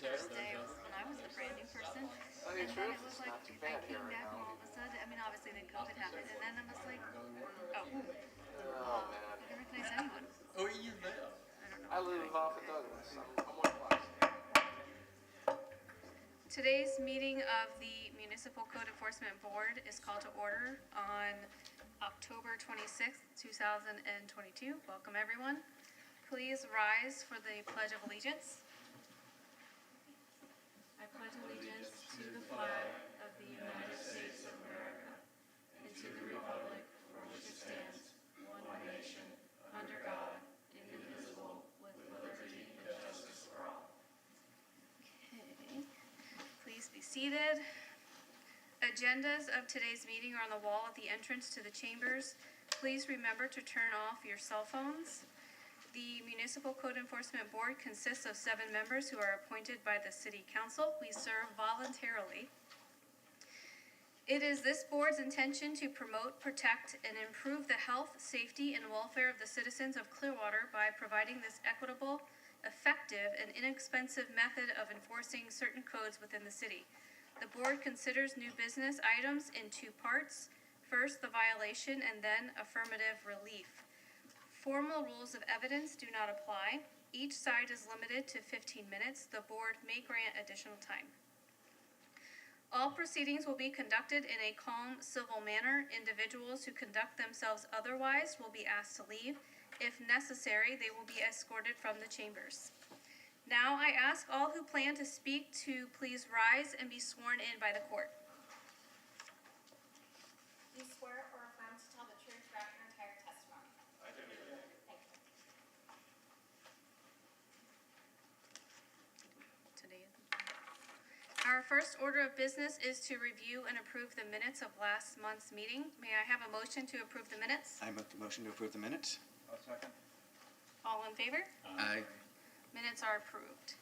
Thursday was when I was a brand new person. Oh, And the then truth it was is like, not too I bad here came right back and now. all of a sudden, I mean, obviously then COVID happened, and then I was like, oh, Oh man, I didn't recognize anyone. Oh, you live? I don't know. I live off of Douglas. I'm 1 block. Today's meeting of the Municipal Code Enforcement Board is called to order on October 26th, 2022. Welcome, everyone. Please rise for the Pledge of Allegiance. I pledge allegiance to the flag of the United States of America and to the republic for which it stands, one nation, under God, indivisible, with liberty and justice for all. Okay. Please be seated. Agendas of today's meeting are on the wall at the entrance to the chambers. Please remember to turn off your cell phones. The Municipal Code Enforcement Board consists of 7 members who are appointed by the City Council. We serve voluntarily. It is this board's intention to promote, protect, and improve the health, safety, and welfare of the citizens of Clearwater by providing this equitable, effective, and inexpensive method of enforcing certain codes within the city. The board considers new business items in 2 parts. First, the violation, and then affirmative relief. Formal rules of evidence do not apply. Each side is limited to 15 minutes. The board may grant additional time. All proceedings will be conducted in a calm, civil manner. Individuals who conduct themselves otherwise will be asked to leave. If necessary, they will be escorted from the chambers. Now I ask all who plan to speak to please rise and be sworn in by the court. Do you swear or affirm to tell the truth throughout your entire testimony? I do. Thank you. Today. Our first order of business is to review and approve the minutes of last month's meeting. May I have a motion to approve the minutes? I make the motion to approve the minutes. I'll second. All in favor? Aye. Minutes are approved.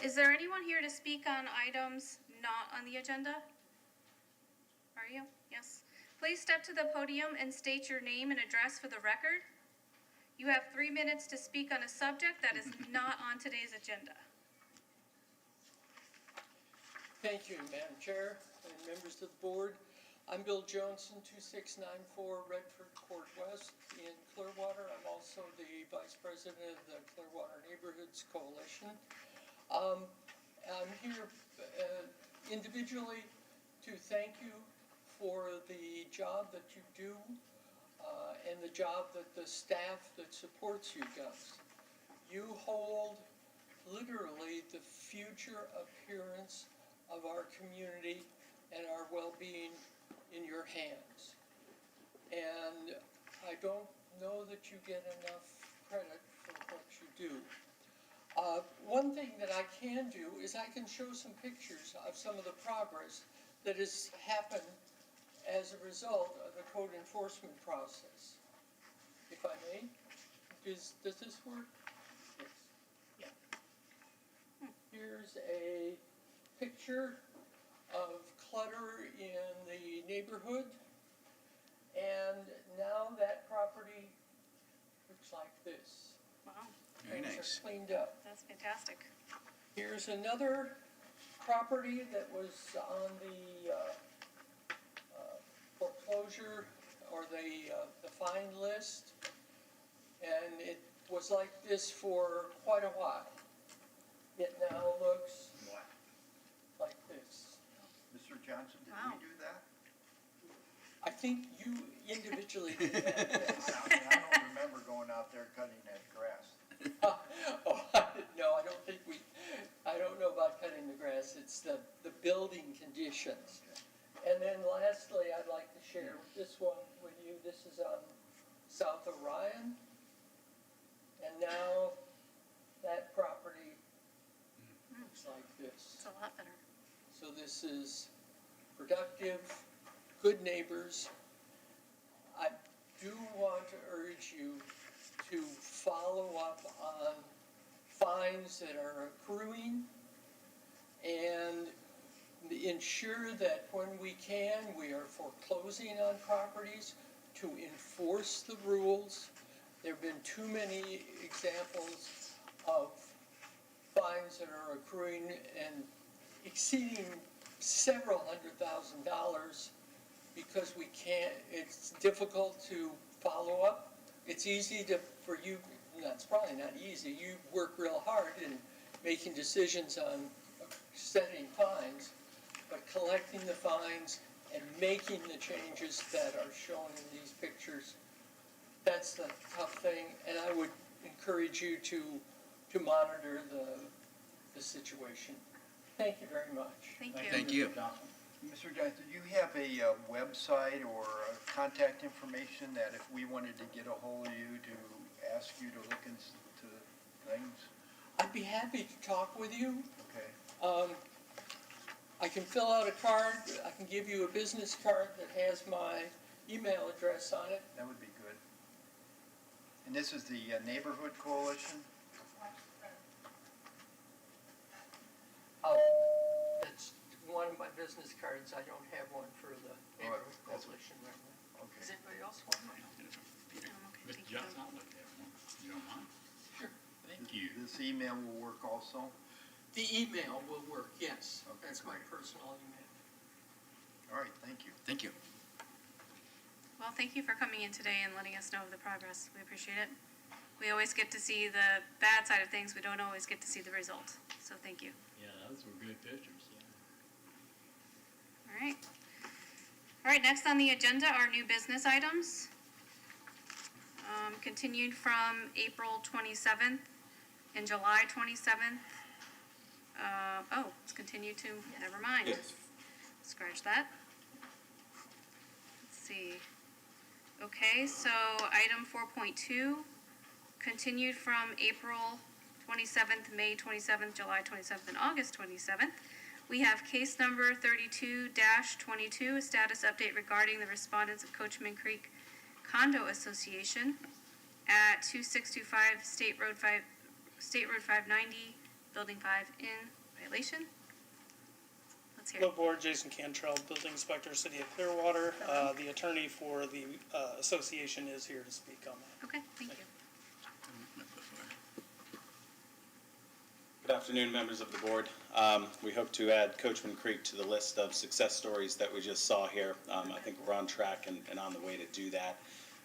Is there anyone here to speak on items not on the agenda? Are you? Yes. Please step to the podium and state your name and address for the record. You have 3 minutes to speak on a subject that is not on today's agenda. Thank you, Madam Chair and members of the board. I'm Bill Johnson, 2694 Redford Court West in Clearwater. I'm also the Vice President of the Clearwater Neighborhoods Coalition. I'm here individually to thank you for the job that you do and the job that the staff that supports you does. You hold literally the future appearance of our community and our well-being in your hands. And I don't know that you get enough credit for what you do. One thing that I can do is I can show some pictures of some of the progress that has happened as a result of the code enforcement process. If I may, does this work? Yes. Yeah. Here's a picture of clutter in the neighborhood, and now that property looks like this. Wow, Very Things nice. are cleaned up. that's fantastic. Here's another property that was on the foreclosure or the fine list, and it was like this for quite a while. It now looks like this. Mr. Johnson, did Wow. we do that? I think you individually did that. I don't remember going out there cutting that grass. No, I don't know about cutting the grass. It's the building conditions. And then lastly, I'd like to share this one with you. This is on South Orion. And now that property looks like this. It's a lot better. So this is productive, good neighbors. I do want to urge you to follow up on fines that are accruing and ensure that when we can, we are foreclosing on properties to enforce the rules There've been too many examples of fines that are accruing and exceeding several $100,000 because we can't, it's difficult to follow up. It's easy for you, that's probably not easy, you work real hard in making decisions on setting fines, but collecting the fines and making the changes that are shown in these pictures, that's the tough thing, and I would encourage you to monitor the situation. Thank you very much. Thank you. Thank you. Mr. Johnson, do you have a website or contact information that if we wanted to get a hold of you to ask you to look into things? I'd be happy to talk with you. Okay. I can fill out a card, I can give you a business card that has my email address on it. That would be good. And this is the Neighborhood Coalition? That's one of my business cards, I don't have one for the neighborhood that's- coalition right now. Okay. Does anybody else want one? Peter, Okay, Mr. thank you. Johnson, I'll look at one. You don't mind? Sure. Thank you. This email will work also? The email will work, yes. Okay, That's my great. personal email. All right, thank you. Thank you. Well, thank you for coming in today and letting us know of the progress. We appreciate it. We always get to see the bad side of things. We don't always get to see the result. So thank you. Yeah, those were good pictures, yeah. All right. All right, next on the agenda are new business items. Continued from April 27th and July 27th. It's continued to, never mind. Scratch that. Let's see. Okay, so item 4.2, continued from April 27th, May 27th, July 27th, and August 27th. We have case number 32-22, a status update regarding the respondents of Coachman Creek Condo Association at 2625 State Road 590, Building 5 in violation. Let's hear Hello, it. Board. Jason Cantrell, Building Inspector, City of Clearwater. The attorney for the association is here to speak on that. Okay, thank you. Good afternoon, members of the board. We hope to add Coachman Creek to the list of success stories that we just saw here. I think we're on track and on the way to do that.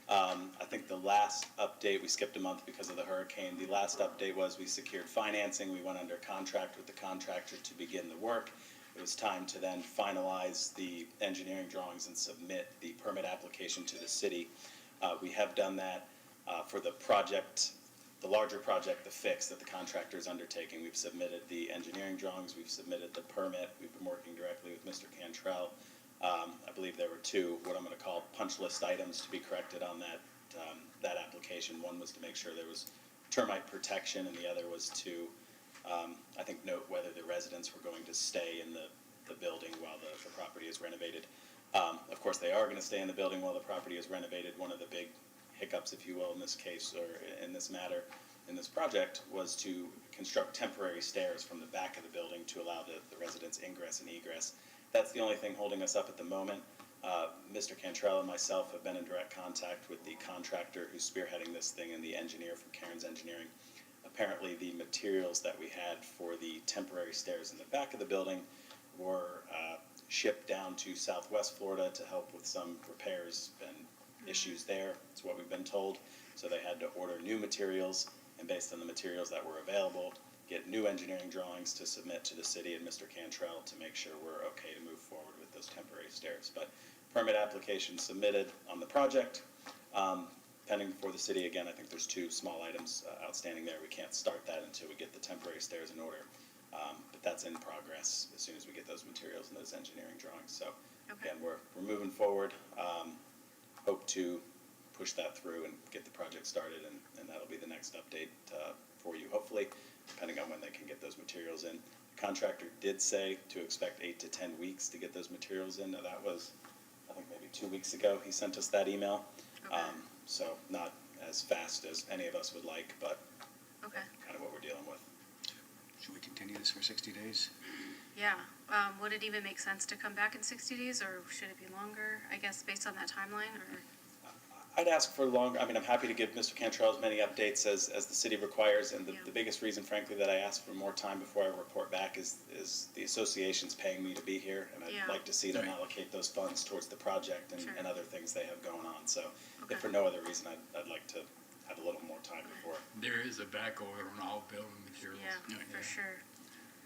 I think the last update, we skipped a month because of the hurricane. The last update was we secured financing. We went under contract with the contractor to begin the work. It was time to then finalize the engineering drawings and submit the permit application to the city. We have done that for the project, the larger project, the fix that the contractor is undertaking. We've submitted the engineering drawings, we've submitted the permit, we've been working directly with Mr. Cantrell. I believe there were two, what I'm going to call punch list items to be corrected on that application. One was to make sure there was termite protection, and the other was to, I think, note whether the residents were going to stay in the building while the property is renovated. Of course, they are going to stay in the building while the property is renovated. One of the big hiccups, if you will, in this case, or in this matter, in this project, was to construct temporary stairs from the back of the building to allow the residents ingress and egress. That's the only thing holding us up at the moment. Mr. Cantrell and myself have been in direct contact with the contractor who's spearheading this thing and the engineer from Cairns Engineering. Apparently, the materials that we had for the temporary stairs in the back of the building were shipped down to Southwest Florida to help with some repairs and issues there. That's what we've been told. So they had to order new materials, and based on the materials that were available, get new engineering drawings to submit to the city and Mr. Cantrell to make sure we're okay to move forward with those temporary stairs. But permit application submitted on the project. Pending before the city, again, I think there's two small items outstanding there. We can't start that until we get the temporary stairs in order. But that's in progress as soon as we get those materials and those engineering drawings. So Okay. again, we're moving forward. Hope to push that through and get the project started, and that'll be the next update for you, hopefully, depending on when they can get those materials in. The contractor did say to expect 8 to 10 weeks to get those materials in. Now, that was, I think, maybe 2 weeks ago he sent us that email. Okay. So not as fast as any of us would like, but Okay. kind of what we're dealing with. Should we continue this for 60 days? Yeah. Would it even make sense to come back in 60 days, or should it be longer? I guess based on that timeline, or? I'd ask for longer, I mean, I'm happy to give Mr. Cantrell as many updates as the city requires, and Yeah. the biggest reason frankly that I ask for more time before I report back is the association's paying me to be here, and Yeah. I'd like to see them Right. allocate those funds towards the project and, Sure. and other things they have going on, so Okay. if for no other reason, I'd like to have a little more time before. There is a back order on all building materials. Yeah, for sure.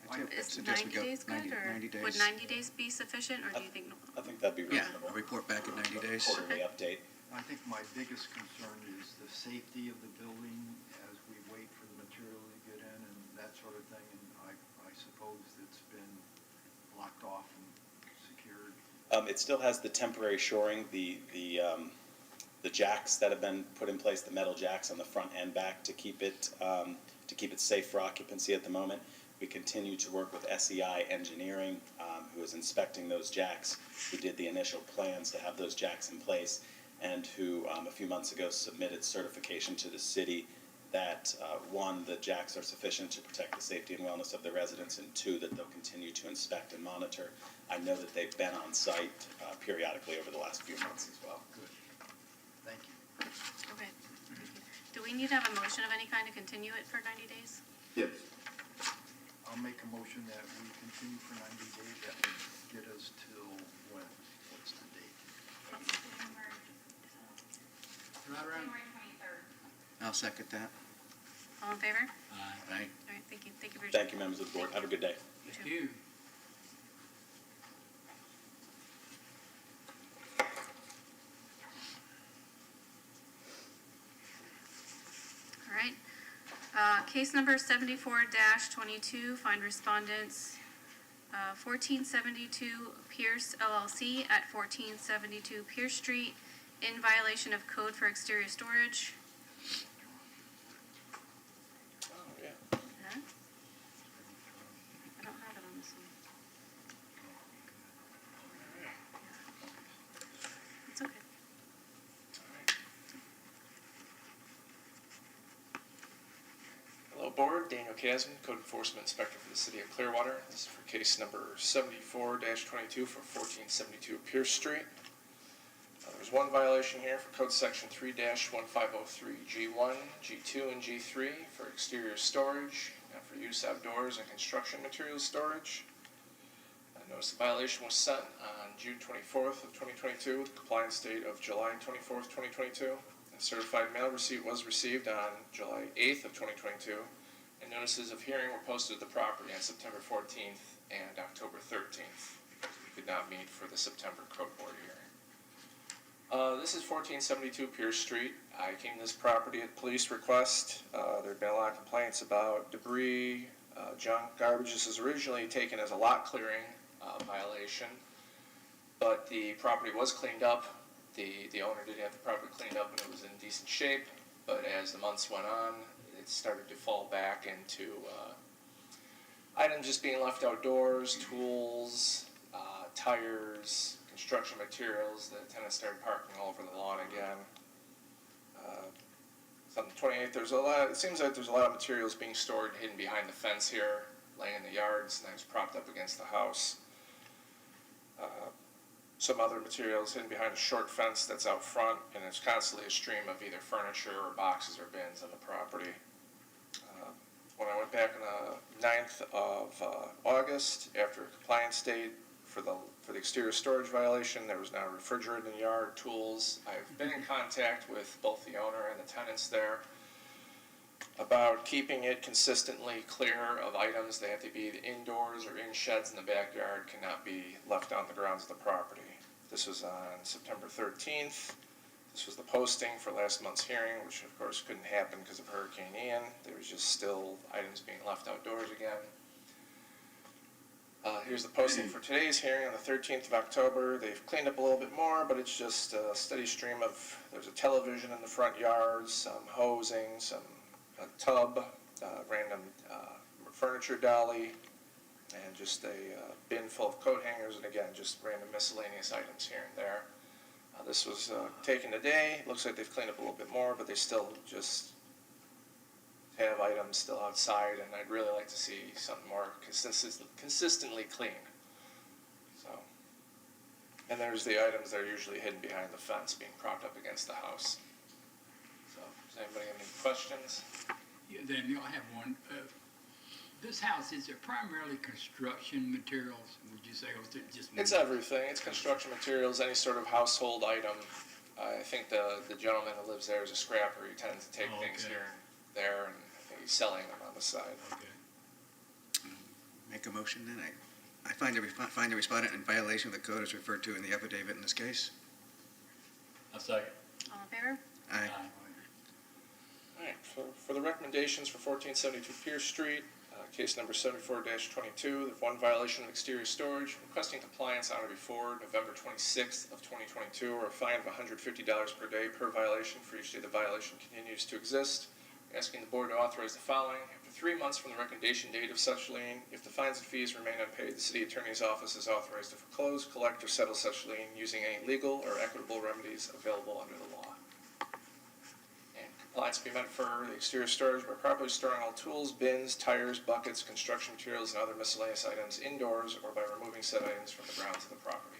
I'd Is suggest we 90 go days good, 90 or 90 would days. 90 days be sufficient, or do you think? I think that'd be Yeah, reasonable. a report back in 90 days. Quarterly update. I think my biggest concern is the safety of the building as we wait for the material to get in and that sort of thing. And I suppose it's been blocked off and secured. It still has the temporary shoring, the jacks that have been put in place, the metal jacks on the front and back to keep it safe for occupancy at the moment. We continue to work with SEI Engineering, who is inspecting those jacks, who did the initial plans to have those jacks in place, and who a few months ago submitted certification to the city that, one, the jacks are sufficient to protect the safety and wellness of the residents, and two, that they'll continue to inspect and monitor. I know that they've been on site periodically over the last few months as well. Good. Thank you. Okay, thank you. Do we need to have a motion of any kind to continue it for 90 days? Yes. I'll make a motion that we continue for 90 days. That would get us till when? What's the date? January 23rd. I'll second that. All in favor? Right. All right, thank you. Thank you for your Thank you, members of the board. Have a good day. Thank you. All right. Case number 74-22, find respondents, 1472 Pierce LLC at 1472 Pierce Street in violation of code for exterior storage. Oh, yeah. Huh? I don't have it on this one. It's okay. Hello, Board. Daniel Casman, Code Enforcement Inspector for the City of Clearwater. This is for case number 74-22 for 1472 Pierce Street. There's one violation here for Code Section 3-1503G1, G2, and G3 for exterior storage and for use outdoors and construction materials storage. Notice the violation was sent on June 24th of 2022 with a compliance date of July 24th, 2022. A certified mail receipt was received on July 8th of 2022, and notices of hearing were posted at the property on September 14th and October 13th, because we could not meet for the September code board hearing. This is 1472 Pierce Street. I came to this property at police request. There had been a lot of complaints about debris, junk, garbage. This was originally taken as a lot clearing violation, but the property was cleaned up. The owner did have the property cleaned up and it was in decent shape, but as the months went on, it started to fall back into items just being left outdoors, tools, tires, construction materials. The tenants started parking all over the lawn again. On the 28th, it seems like there's a lot of materials being stored hidden behind the fence here, laying in the yard, sometimes propped up against the house. Some other materials hidden behind a short fence that's out front, and there's constantly a stream of either furniture or boxes or bins on the property. When I went back on the 9th of August, after a compliance date for the exterior storage violation, there was now a refrigerator in the yard, tools. I've been in contact with both the owner and the tenants there about keeping it consistently clear of items. They have to be indoors or in sheds in the backyard, cannot be left on the grounds of the property. This was on September 13th. This was the posting for last month's hearing, which of course couldn't happen because of Hurricane Ian. There was just still items being left outdoors again. Here's the posting for today's hearing on the 13th of October. They've cleaned up a little bit more, but it's just a steady stream of, there's a television in the front yard, some hosing, a tub, random furniture dolly, and just a bin full of coat hangers, and again, just random miscellaneous items here and there. This was taken today. Looks like they've cleaned up a little bit more, but they still just have items still outside, and I'd really like to see something more consistently clean. So, And there's the items that are usually hidden behind the fence, being propped up against the house. So, does anybody have any questions? Yeah, Daniel, I have one. This house, is it primarily construction materials, would you say, or is it just? It's everything. It's construction materials, any sort of household item. I think the gentleman that lives there is a scrapper. He tends to take things okay. here and there, and I think he's selling them on the side. Okay. Make a motion then. I find the respondent in violation of the code as referred to in the affidavit in this case. A second. All in favor? Aye. All right, for the recommendations for 1472 Pierce Street, case number 74-22, the one violation of exterior storage, requesting compliance on or before November 26th of 2022, or a fine of $150 per day per violation for each day the violation continues to exist. Asking the board to authorize the following. After 3 months from the recommendation date of such lien, if the fines and fees remain unpaid, the city attorney's office is authorized to foreclose, collect, or settle such lien using any legal or equitable remedies available under the law. And compliance be met for the exterior storage by properly storing all tools, bins, tires, buckets, construction materials, and other miscellaneous items indoors, or by removing said items from the grounds of the property.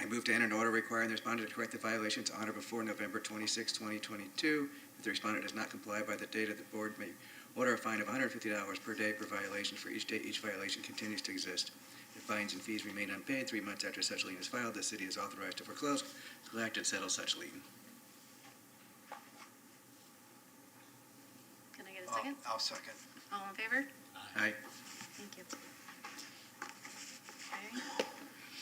I move to enter an order requiring the respondent to correct the violations on or before November 26, 2022. If the respondent does not comply by the date of the board may order a fine of $150 per day per violation for each day each violation continues to exist. If fines and fees remain unpaid 3 months after such lien is filed, the city is authorized to foreclose, collect, and settle such lien. Can I get a second? I'll second. All in favor? Aye. Thank you. Okay.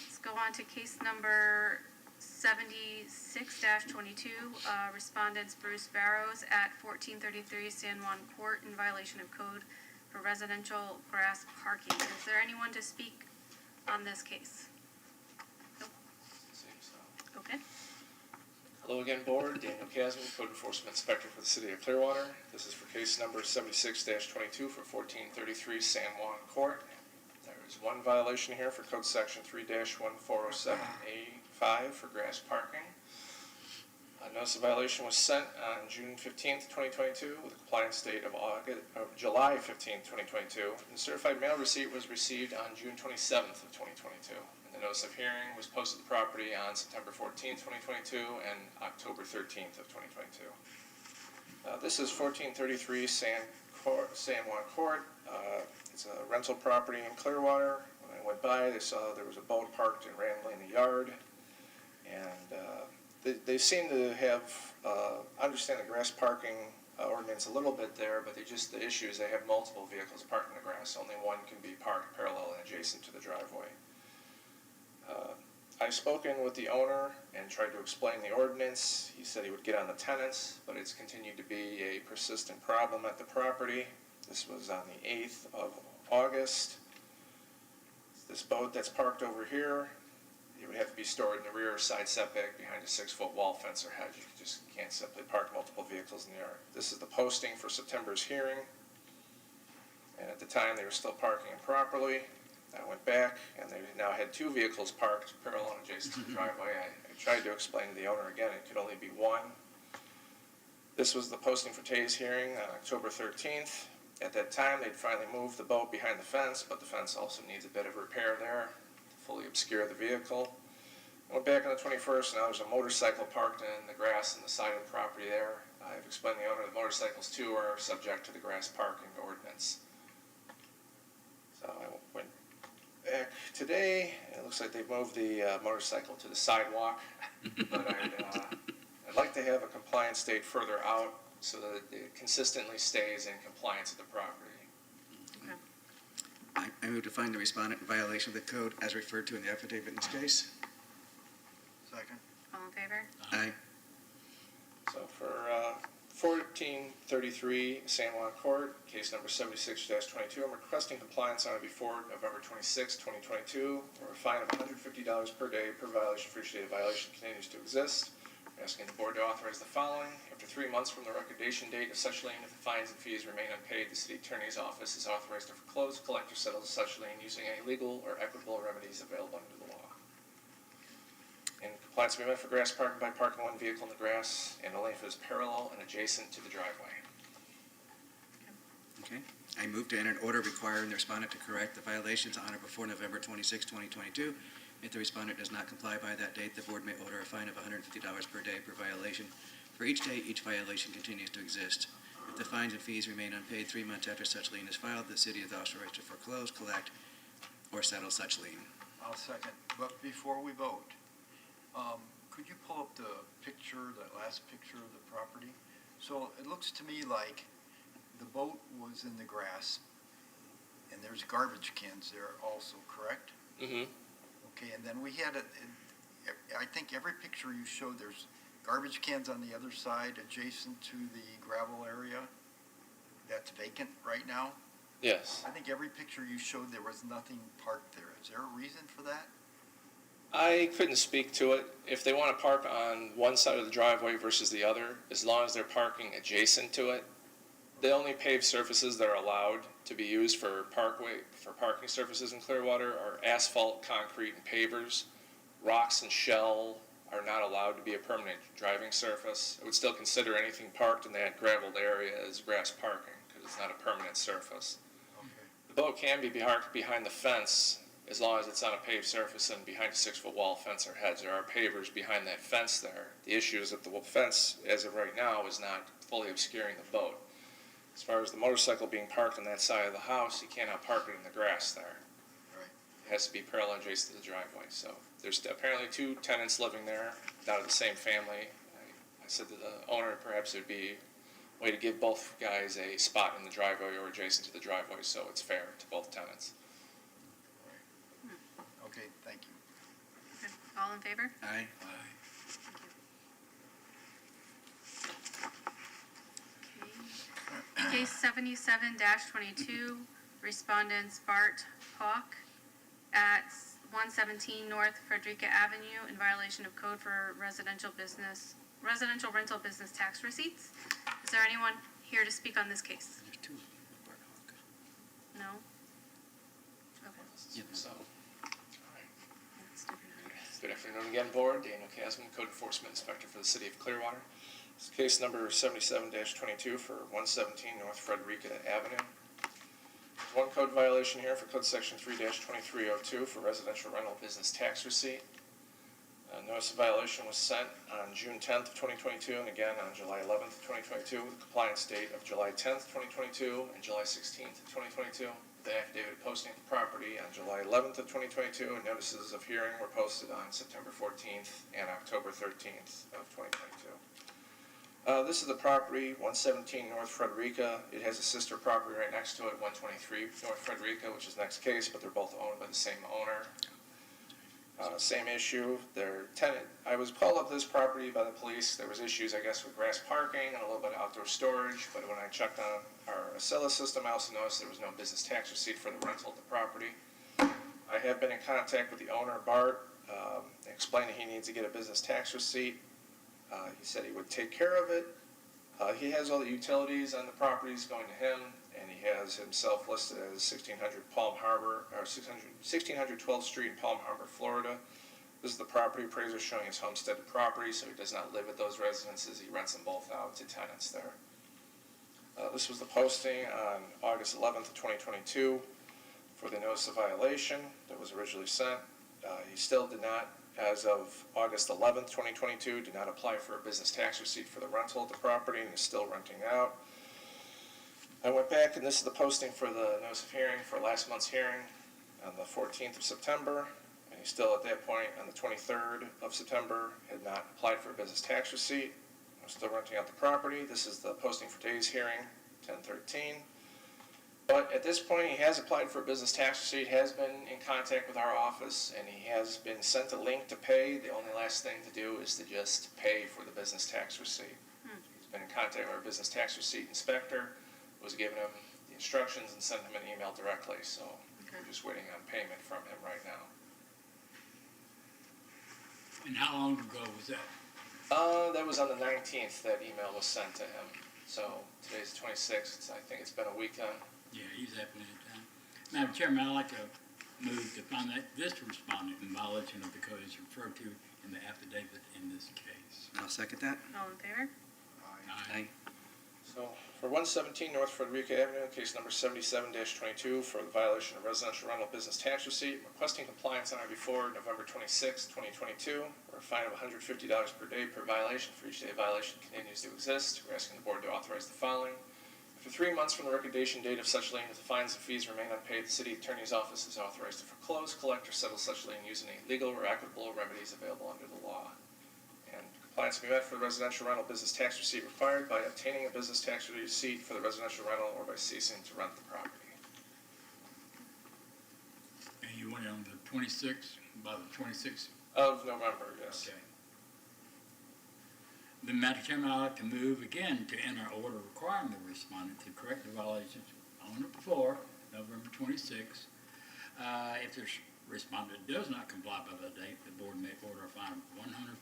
Let's go on to case number 76-22. Respondents Bruce Barrows at 1433 San Juan Court in violation of code for residential grass parking. Is there anyone to speak on this case? Nope. Seems so. Okay. Hello again, Board. Daniel Casman, Code Enforcement Inspector for the City of Clearwater. This is for case number 76-22 for 1433 San Juan Court. There is one violation here for Code Section 3-1407A5 for grass parking. A notice of violation was sent on June 15th, 2022, with a compliance date of July 15th, 2022. And certified mail receipt was received on June 27th of 2022. And the notice of hearing was posted to the property on September 14th, 2022, and October 13th of 2022. This is 1433 San Juan Court. It's a rental property in Clearwater. When I went by, they saw there was a boat parked and randomly in the yard. And they seem to have, understand the grass parking ordinance a little bit there, but the issue is they have multiple vehicles parked in the grass. Only one can be parked parallel and adjacent to the driveway. I've spoken with the owner and tried to explain the ordinance. He said he would get on the tenants, but it's continued to be a persistent problem at the property. This was on the 8th of August. This boat that's parked over here, it would have to be stored in the rear side setback behind a 6-foot wall fence or hedge. You just can't simply park multiple vehicles in the yard. This is the posting for September's hearing. And at the time, they were still parking improperly. I went back, and they now had 2 vehicles parked parallel and adjacent to the driveway. I tried to explain to the owner again, it could only be one. This was the posting for today's hearing on October 13th. At that time, they'd finally moved the boat behind the fence, but the fence also needs a bit of repair there to fully obscure the vehicle. I went back on the 21st, and now there's a motorcycle parked in the grass on the side of the property there. I've explained to the owner that motorcycles, too, are subject to the grass parking ordinance. So I went back today. It looks like they've moved the motorcycle to the sidewalk, but I'd like to have a compliance date further out so that it consistently stays in compliance with the property. Okay. I move to find the respondent in violation of the code as referred to in the affidavit in this case. Second. All in favor? Aye. So for 1433 San Juan Court, case number 76-22, I'm requesting compliance on or before November 26, 2022, or a fine of $150 per day per violation for each day the violation continues to exist. I'm asking the board to authorize the following. After 3 months from the recordation date of such lien, if the fines and fees remain unpaid, the city attorney's office is authorized to foreclose, collect, or settle such lien using any legal or equitable remedies available under the law. And compliance will be met for grass parking by parking one vehicle in the grass and only if it is parallel and adjacent to the driveway. Okay. I move to enter an order requiring the respondent to correct the violations on or before November 26, 2022. If the respondent does not comply by that date, the board may order a fine of $150 per day per violation. For each day, each violation continues to exist. If the fines and fees remain unpaid 3 months after such lien is filed, the city is authorized to foreclose, collect, or settle such lien. I'll second. But before we vote, could you pull up the picture, that last picture of the property? So it looks to me like the boat was in the grass, and there's garbage cans there also, correct? Mm-hmm. Okay, and then we had I think every picture you showed, there's garbage cans on the other side adjacent to the gravel area that's vacant right now. Yes. I think every picture you showed, there was nothing parked there. Is there a reason for that? I couldn't speak to it. If they want to park on one side of the driveway versus the other, as long as they're parking adjacent to it, the only paved surfaces that are allowed to be used for parking surfaces in Clearwater are asphalt, concrete, and pavers. Rocks and shell are not allowed to be a permanent driving surface. I would still consider anything parked in that graveled area as grass parking because it's not a permanent surface. Okay. The boat can be parked behind the fence as long as it's on a paved surface and behind a 6-foot wall fence or hedge. There are pavers behind that fence there. The issue is that the fence, as of right now, is not fully obscuring the boat. As far as the motorcycle being parked on that side of the house, you cannot park it in the grass there. Right. It has to be parallel adjacent to the driveway. So there's apparently 2 tenants living there, not of the same family. I said to the owner perhaps it would be a way to give both guys a spot in the driveway or adjacent to the driveway so it's fair to both tenants. Okay, thank you. Okay. All in favor? Aye. Okay. Case 77-22, respondents Bart Hawk at 117 North Frederica Avenue in violation of code for residential rental business tax receipts. Is there anyone here to speak on this case? There's 2 of them. Bart Hawk. No? Okay. Yep. So, That's different address. good afternoon again, Board. Daniel Casman, Code Enforcement Inspector for the City of Clearwater. This is case number 77-22 for 117 North Frederica Avenue. There's one code violation here for Code Section 3-2302 for residential rental business tax receipt. Notice of violation was sent on June 10th of 2022 and again on July 11th of 2022 with a compliance date of July 10th, 2022 and July 16th of 2022. The affidavit posting the property on July 11th of 2022 and notices of hearing were posted on September 14th and October 13th of 2022. This is the property, 117 North Frederica. It has a sister property right next to it, 123 North Frederica, which is next case, but they're both owned by the same owner. Same issue. I was called up this property by the police. There was issues, I guess, with grass parking and a little bit of outdoor storage, but when I checked on our Acela system, I also noticed there was no business tax receipt for the rental of the property. I have been in contact with the owner, Bart, explained that he needs to get a business tax receipt. He said he would take care of it. He has all the utilities on the properties going to him, and he has himself listed as 1600 12th Street in Palm Harbor, Florida. This is the property appraiser showing his homesteaded property, so he does not live at those residences. He rents them both out to tenants there. This was the posting on August 11th of 2022 for the notice of violation that was originally sent. He still did not, as of August 11th, 2022, did not apply for a business tax receipt for the rental of the property and is still renting out. I went back, and this is the posting for the notice of hearing for last month's hearing on the 14th of September, and he still at that point on the 23rd of September had not applied for a business tax receipt. I'm still renting out the property. This is the posting for today's hearing, 10/13. But at this point, he has applied for a business tax receipt, has been in contact with our office, and he has been sent a link to pay. The only last thing to do is to just pay for the business tax receipt. He's been in contact with our business tax receipt inspector, was giving him the instructions and sent him an email directly, so we're just waiting on payment from him right now. And how long ago was that? That was on the 19th that email was sent to him. So today's the 26th. I think it's been a weekend. Yeah, he's happening at time. Madam Chairman, I'd like to move to find that this respondent in violation of the code is referred to in the affidavit in this case. I'll second that. All in favor? Aye. Aye. So So for 117 North Frederica Avenue, case number 77-22 for the violation of residential rental business tax receipt, requesting compliance on or before November 26, 2022, or a fine of $150 per day per violation for each day a violation continues to exist. We're asking the board to authorize the following. For 3 months from the recordation date of such lien, if the fines and fees remain unpaid, the city attorney's office is authorized to foreclose, collect, or settle such lien using any legal or equitable remedies available under the law. And compliance will be met for the residential rental business tax receipt required by obtaining a business tax receipt for the residential rental or by ceasing to rent the property. And you went on the 26th, by the 26th? Of November, yes. Okay. The Madam Chairman, I'd like to move again to enter order requiring the respondent to correct the violations on or before November 26th. If the respondent does not comply by that date, the board may order a fine of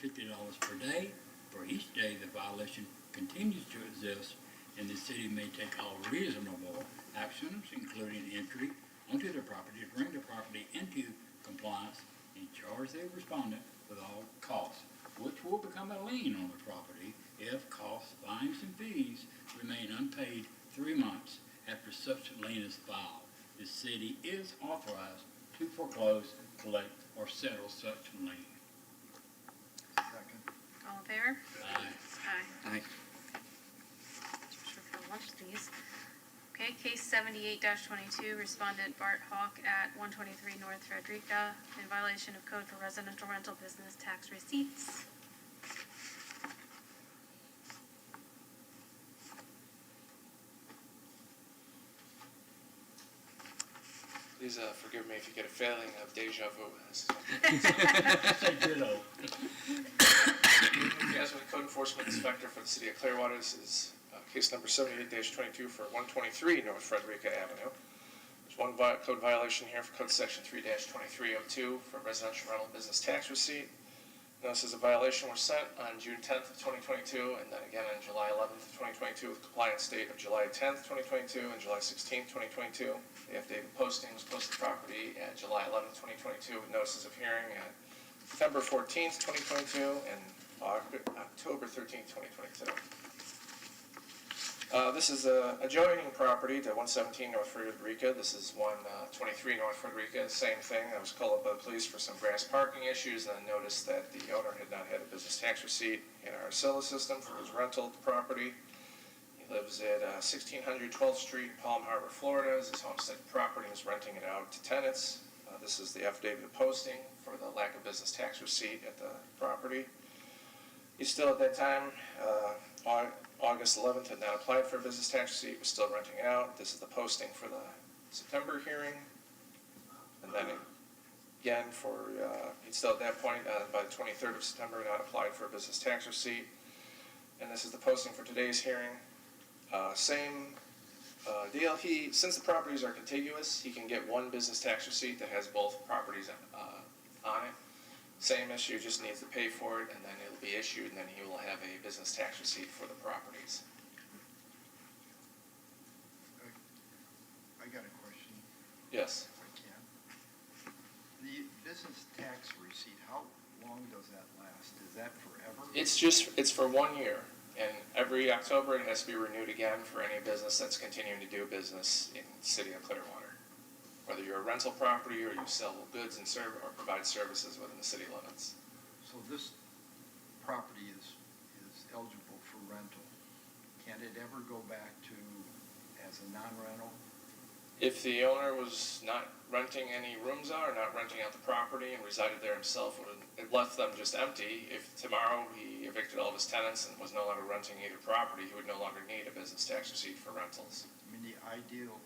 $150 per day for each day the violation continues to exist, and the city may take all reasonable actions, including entry onto the property to bring the property into compliance and charge the respondent with all costs, which will become a lien on the property if costs, fines, and fees remain unpaid 3 months after such lien is filed. The city is authorized to foreclose, collect, or settle such lien. Second. All in favor? Aye. Aye. Aye. Sure for lunch, these. Okay, case 78-22, respondent Bart Hawk at 123 North Frederica in violation of code for residential rental business tax receipts. Please forgive me if you get a feeling of deja vu. Say ditto. As with Code Enforcement Inspector for the City of Clearwater, this is case number 78-22 for 123 North Frederica Avenue. There's one code violation here for Code Section 3-2302 for residential rental business tax receipt. Notices of violation were sent on June 10th of 2022, and then again on July 11th of 2022 with compliance date of July 10th, 2022 and July 16th, 2022. The affidavit posting was posted to property at July 11th, 2022 with notices of hearing at September 14th, 2022 and October 13th, 2022. This is a adjoining property to 117 North Frederica. This is 123 North Frederica. Same thing. I was called up by the police for some grass parking issues and then noticed that the owner had not had a business tax receipt in our Arcilla system for his rental of the property. He lives at 1600 12th Street, Palm Harbor, Florida. This is his homestead property and is renting it out to tenants. This is the affidavit of posting for the lack of business tax receipt at the property. He still at that time, August 11th, had not applied for a business tax receipt, was still renting it out. This is the posting for the September hearing. And then again he'd still at that point, by the 23rd of September, not applied for a business tax receipt. And this is the posting for today's hearing. Same deal. Since the properties are contiguous, he can get one business tax receipt that has both properties on it. Same issue, just needs to pay for it, and then it'll be issued, and then he will have a business tax receipt for the properties. I got a question, Yes. if I can. The business tax receipt, how long does that last? Is that forever? It's for 1 year, and every October it has to be renewed again for any business that's continuing to do business in the city of Clearwater. Whether you're a rental property or you sell goods and or provide services within the city limits. So this property is eligible for rental. Can it ever go back to as a non-rental? If the owner was not renting any rooms out or not renting out the property and resided there himself, it left them just empty. If tomorrow he evicted all of his tenants and was no longer renting either property, he would no longer need a business tax receipt for rentals. I mean, the ideal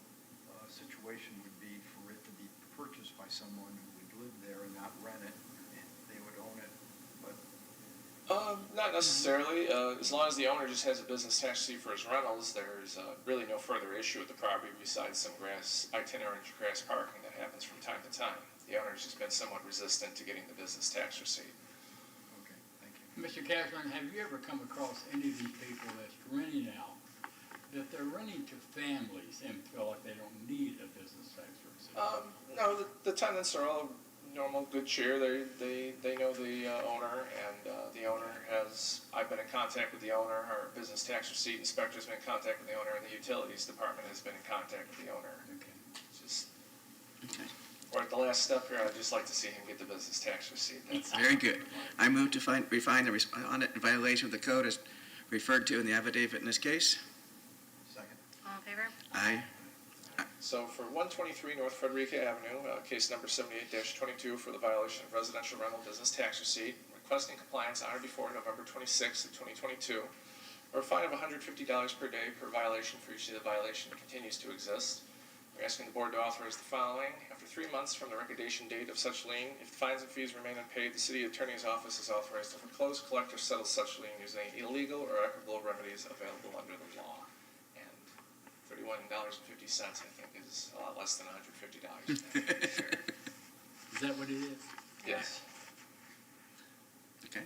situation would be for it to be purchased by someone who would live there and not rent it, and they would own it, but... Not necessarily. As long as the owner just has a business tax receipt for his rentals, there's really no further issue with the property besides some itinerant grass parking that happens from time to time. The owner's just been somewhat resistant to getting the business tax receipt. Okay, thank you. Mr. Cashman, have you ever come across any of these people that's renting out, that they're renting to families and feel like they don't need a business tax receipt? No, the tenants are all normal, good cheer. They know the owner, and the owner has, I've been in contact with the owner, our business tax receipt inspector's been in contact with the owner, and the utilities department has been in contact with the owner. Okay. Just, Okay. we're at the last step here, I'd just like to see him get the business tax receipt. That's Very good. I move to refine the respondent in violation of the code as referred to in the affidavit in this case. Second. All in favor? Aye. So for 123 North Frederica Avenue, case number 78-22 for the violation of residential rental business tax receipt, requesting compliance on or before November 26th of 2022, or a fine of $150 per day per violation for each day the violation continues to exist. We're asking the board to authorize the following. After 3 months from the recordation date of such lien, if the fines and fees remain unpaid, the city attorney's office is authorized to foreclose, collect, or settle such lien using illegal or equitable remedies available under the law. And $31.50, I think, is a lot less than $150. Is that what it is? Yes. Okay.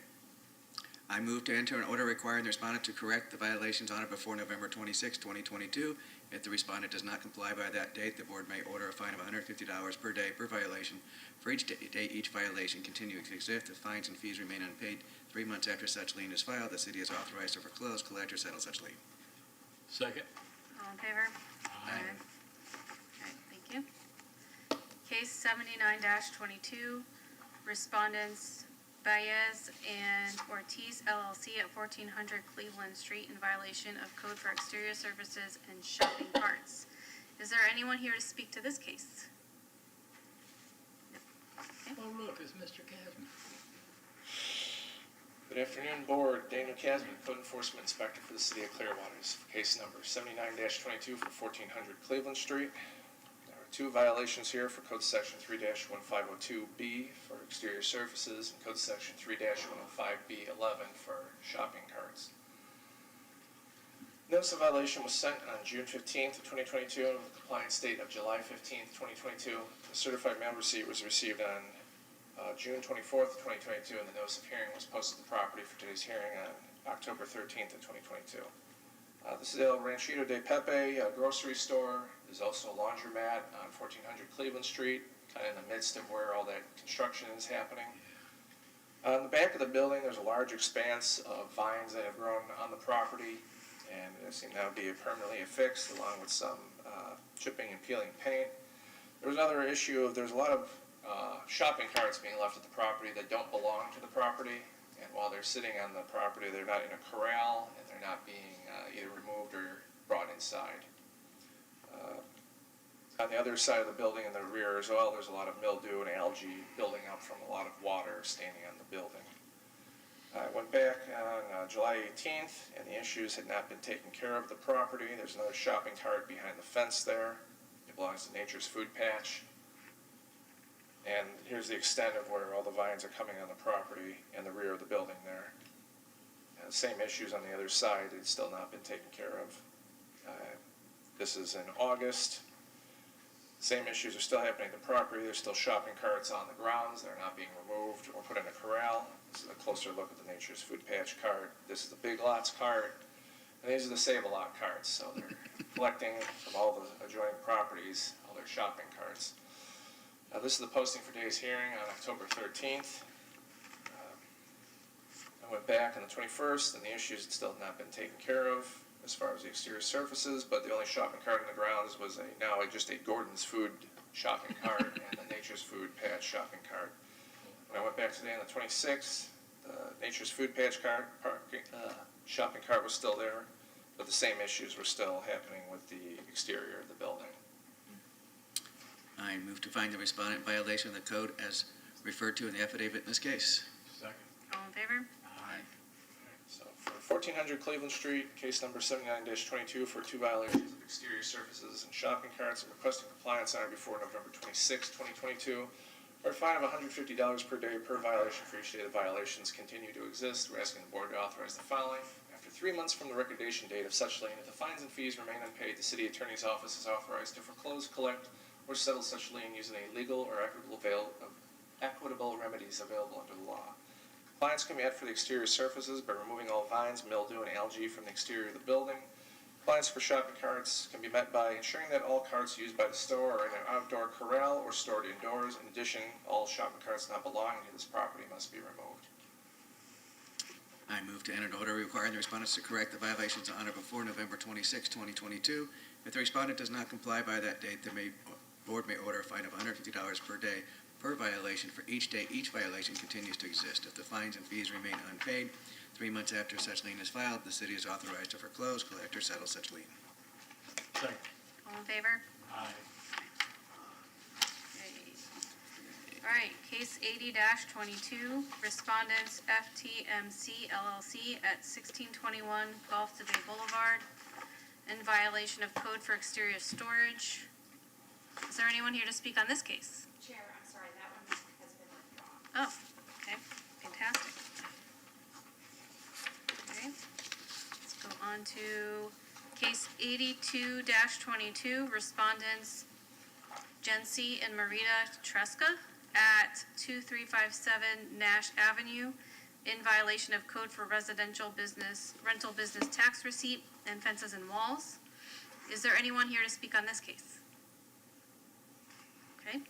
I move to enter an order requiring the respondent to correct the violations on or before November 26, 2022. If the respondent does not comply by that date, the board may order a fine of $150 per day per violation. For each day each violation continues to exist, if fines and fees remain unpaid 3 months after such lien is filed, the city is authorized to foreclose, collect, or settle such lien. Second. All in favor? Aye. All right, thank you. Case 79-22, respondents Baez and Ortiz LLC at 1400 Cleveland Street in violation of code for exterior services and shopping carts. Is there anyone here to speak to this case? Oh, look, it's Mr. Casman. Good afternoon, board. Daniel Casman, Code Enforcement Inspector for the city of Clearwater. This is case number 79-22 for 1400 Cleveland Street. There are 2 violations here for code section 3-1502B for exterior surfaces and code section 3-105B11 for shopping carts. Notice of violation was sent on June 15th of 2022 and with a compliance date of July 15th, 2022. The certified mail receipt was received on June 24th, 2022, and the notice of hearing was posted to the property for today's hearing on October 13th of 2022. This is El Ranchito de Pepe grocery store. There's also a laundromat on 1400 Cleveland Street, kind of in the midst of where all that construction is happening. On the back of the building, there's a large expanse of vines that have grown on the property, and they seem now to be permanently affixed, along with some chipping and peeling paint. There was another issue of there's a lot of shopping carts being left at the property that don't belong to the property, and while they're sitting on the property, they're not in a corral, and they're not being either removed or brought inside. On the other side of the building in the rear as well, there's a lot of mildew and algae building up from a lot of water standing on the building. I went back on July 18th, and the issues had not been taken care of at the property. There's another shopping cart behind the fence there. It belongs to Nature's Food Patch. And here's the extent of where all the vines are coming on the property and the rear of the building there. And the same issues on the other side, it's still not been taken care of. This is in August. Same issues are still happening at the property. There's still shopping carts on the grounds. They're not being removed or put in a corral. This is a closer look at the Nature's Food Patch cart. This is the Big Lots cart. And these are the Save-A-Lot carts. So they're collecting from all the adjoining properties, all their shopping carts. This is the posting for today's hearing on October 13th. I went back on the 21st, and the issues had still not been taken care of as far as the exterior surfaces, but the only shopping cart in the grounds was now just a Gordon's Food shopping cart and the Nature's Food Patch shopping cart. When I went back today on the 26th, the Nature's Food Patch shopping cart was still there, but the same issues were still happening with the exterior of the building. I move to find the respondent in violation of the code as referred to in the affidavit in this case. Second. All in favor? Aye. So for 1400 Cleveland Street, case number 79-22 for 2 violations of exterior surfaces and shopping carts and requesting compliance on or before November 26, 2022, or a fine of $150 per day per violation for each day the violations continue to exist. We're asking the board to authorize the following. After 3 months from the recordation date of such lien, if the fines and fees remain unpaid, the city attorney's office is authorized to foreclose, collect, or settle such lien using a legal or equitable remedies available under the law. Compliance can be had for the exterior surfaces by removing all vines, mildew, and algae from the exterior of the building. Compliance for shopping carts can be met by ensuring that all carts used by the store are in an outdoor corral or stored indoors. In addition, all shopping carts not belonging to this property must be removed. I move to enter an order requiring the respondents to correct the violations on or before November 26, 2022. If the respondent does not comply by that date, the board may order a fine of $150 per day per violation for each day each violation continues to exist. If the fines and fees remain unpaid, 3 months after such lien is filed, the city is authorized to foreclose, collect, or settle such lien. Second. All in favor? Aye. All right, case 80-22, respondents FTMC LLC at 1621 Gulf to Bay Boulevard in violation of code for exterior storage. Is there anyone here to speak on this case? Chair, I'm sorry, that one has been withdrawn. Oh, okay, fantastic. Okay, let's go on to case 82-22, respondents Jency and Marita Tresca at 2357 Nash Avenue in violation of code for rental business tax receipt and fences and walls. Is there anyone here to speak on this case? Okay,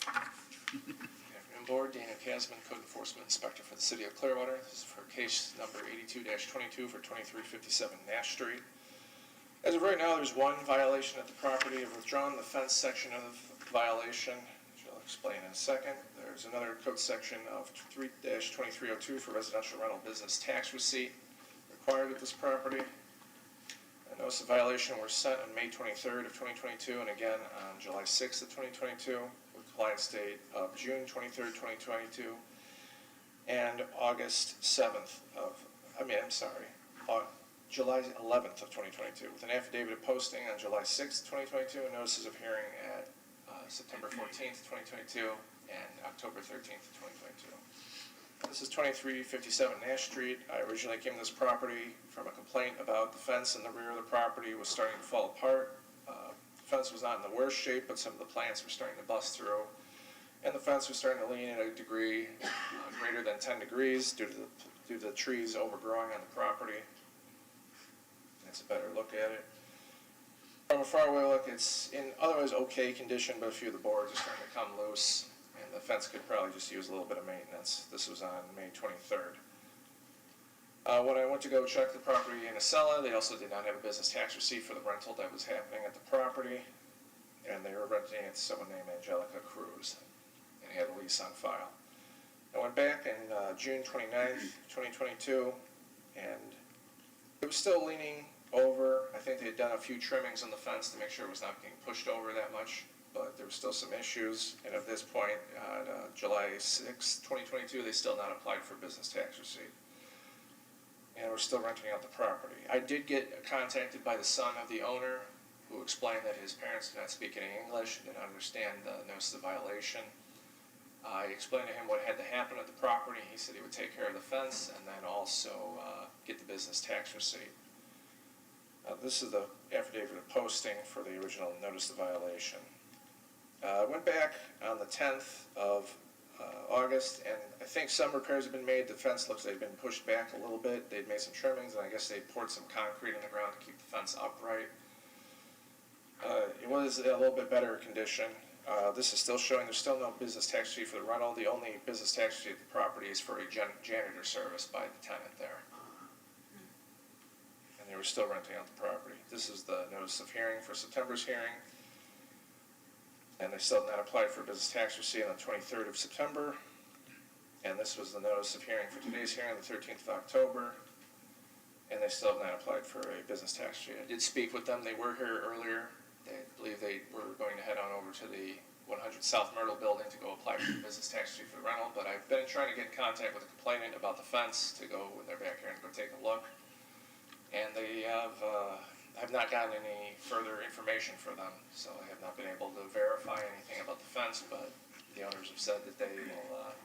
Good afternoon, Board. Daniel Kasman, Code Enforcement Inspector for the City of Clearwater. This is for case number 82-22 for 2357 Nash Street. As of right now, there's one violation at the property. I've withdrawn the fence section of the violation, which I'll explain in a second. There's another code section of 3-2302 for residential rental business tax receipt required at this property. A notice of violation were sent on May 23rd of 2022 and again on July 6th of 2022 with compliance date of June 23rd, 2022 and August 7th of, July 11th of 2022 with an affidavit of posting on July 6th, 2022 and notices of hearing at September 14th, 2022 and October 13th, 2022. This is 2357 Nash Street. I originally came to this property from a complaint about the fence in the rear of the property was starting to fall apart. The fence was not in the worst shape, but some of the plants were starting to bust through. And the fence was starting to lean at a degree greater than 10 degrees due to the trees overgrowing on the property. That's a better look at it. From a far away look, it's in otherwise okay condition, but a few of the boards are starting to come loose. And the fence could probably just use a little bit of maintenance. This was on May 23rd. When I went to go check the property in Acela, they also did not have a business tax receipt for the rental that was happening at the property. And they were renting it to someone named Angelica Cruz. And he had a lease on file. I went back on June 29th, 2022, and it was still leaning over. I think they had done a few trimmings on the fence to make sure it was not getting pushed over that much. But there were still some issues, and at this point, July 6, 2022, they still not applied for business tax receipt. And we're still renting out the property. I did get contacted by the son of the owner, who explained that his parents did not speak any English and didn't understand the notice of violation. I explained to him what had to happen at the property. He said he would take care of the fence and then also get the business tax receipt. This is the affidavit of posting for the original notice of violation. I went back on the 10th of August, and I think some repairs have been made. The fence looks like they've been pushed back a little bit. They'd made some trimmings, and I guess they poured some concrete in the ground to keep the fence upright. It was a little bit better condition. This is still showing there's still no business tax receipt for the rental. The only business tax receipt at the property is for a janitor service by the tenant there. And they were still renting out the property. This is the notice of hearing for September's hearing. And they still have not applied for a business tax receipt on the 23rd of September. And this was the notice of hearing for today's hearing, the 13th of October. And they still have not applied for a business tax receipt. I did speak with them. They were here earlier. They believe they were going to head on over to the 100 South Myrtle building to go apply for the business tax receipt for the rental. But I've been trying to get in contact with the complainant about the fence to go when they're back here and go take a look. And they have not gotten any further information for them, so I have not been able to verify anything about the fence, but the owners have said that they will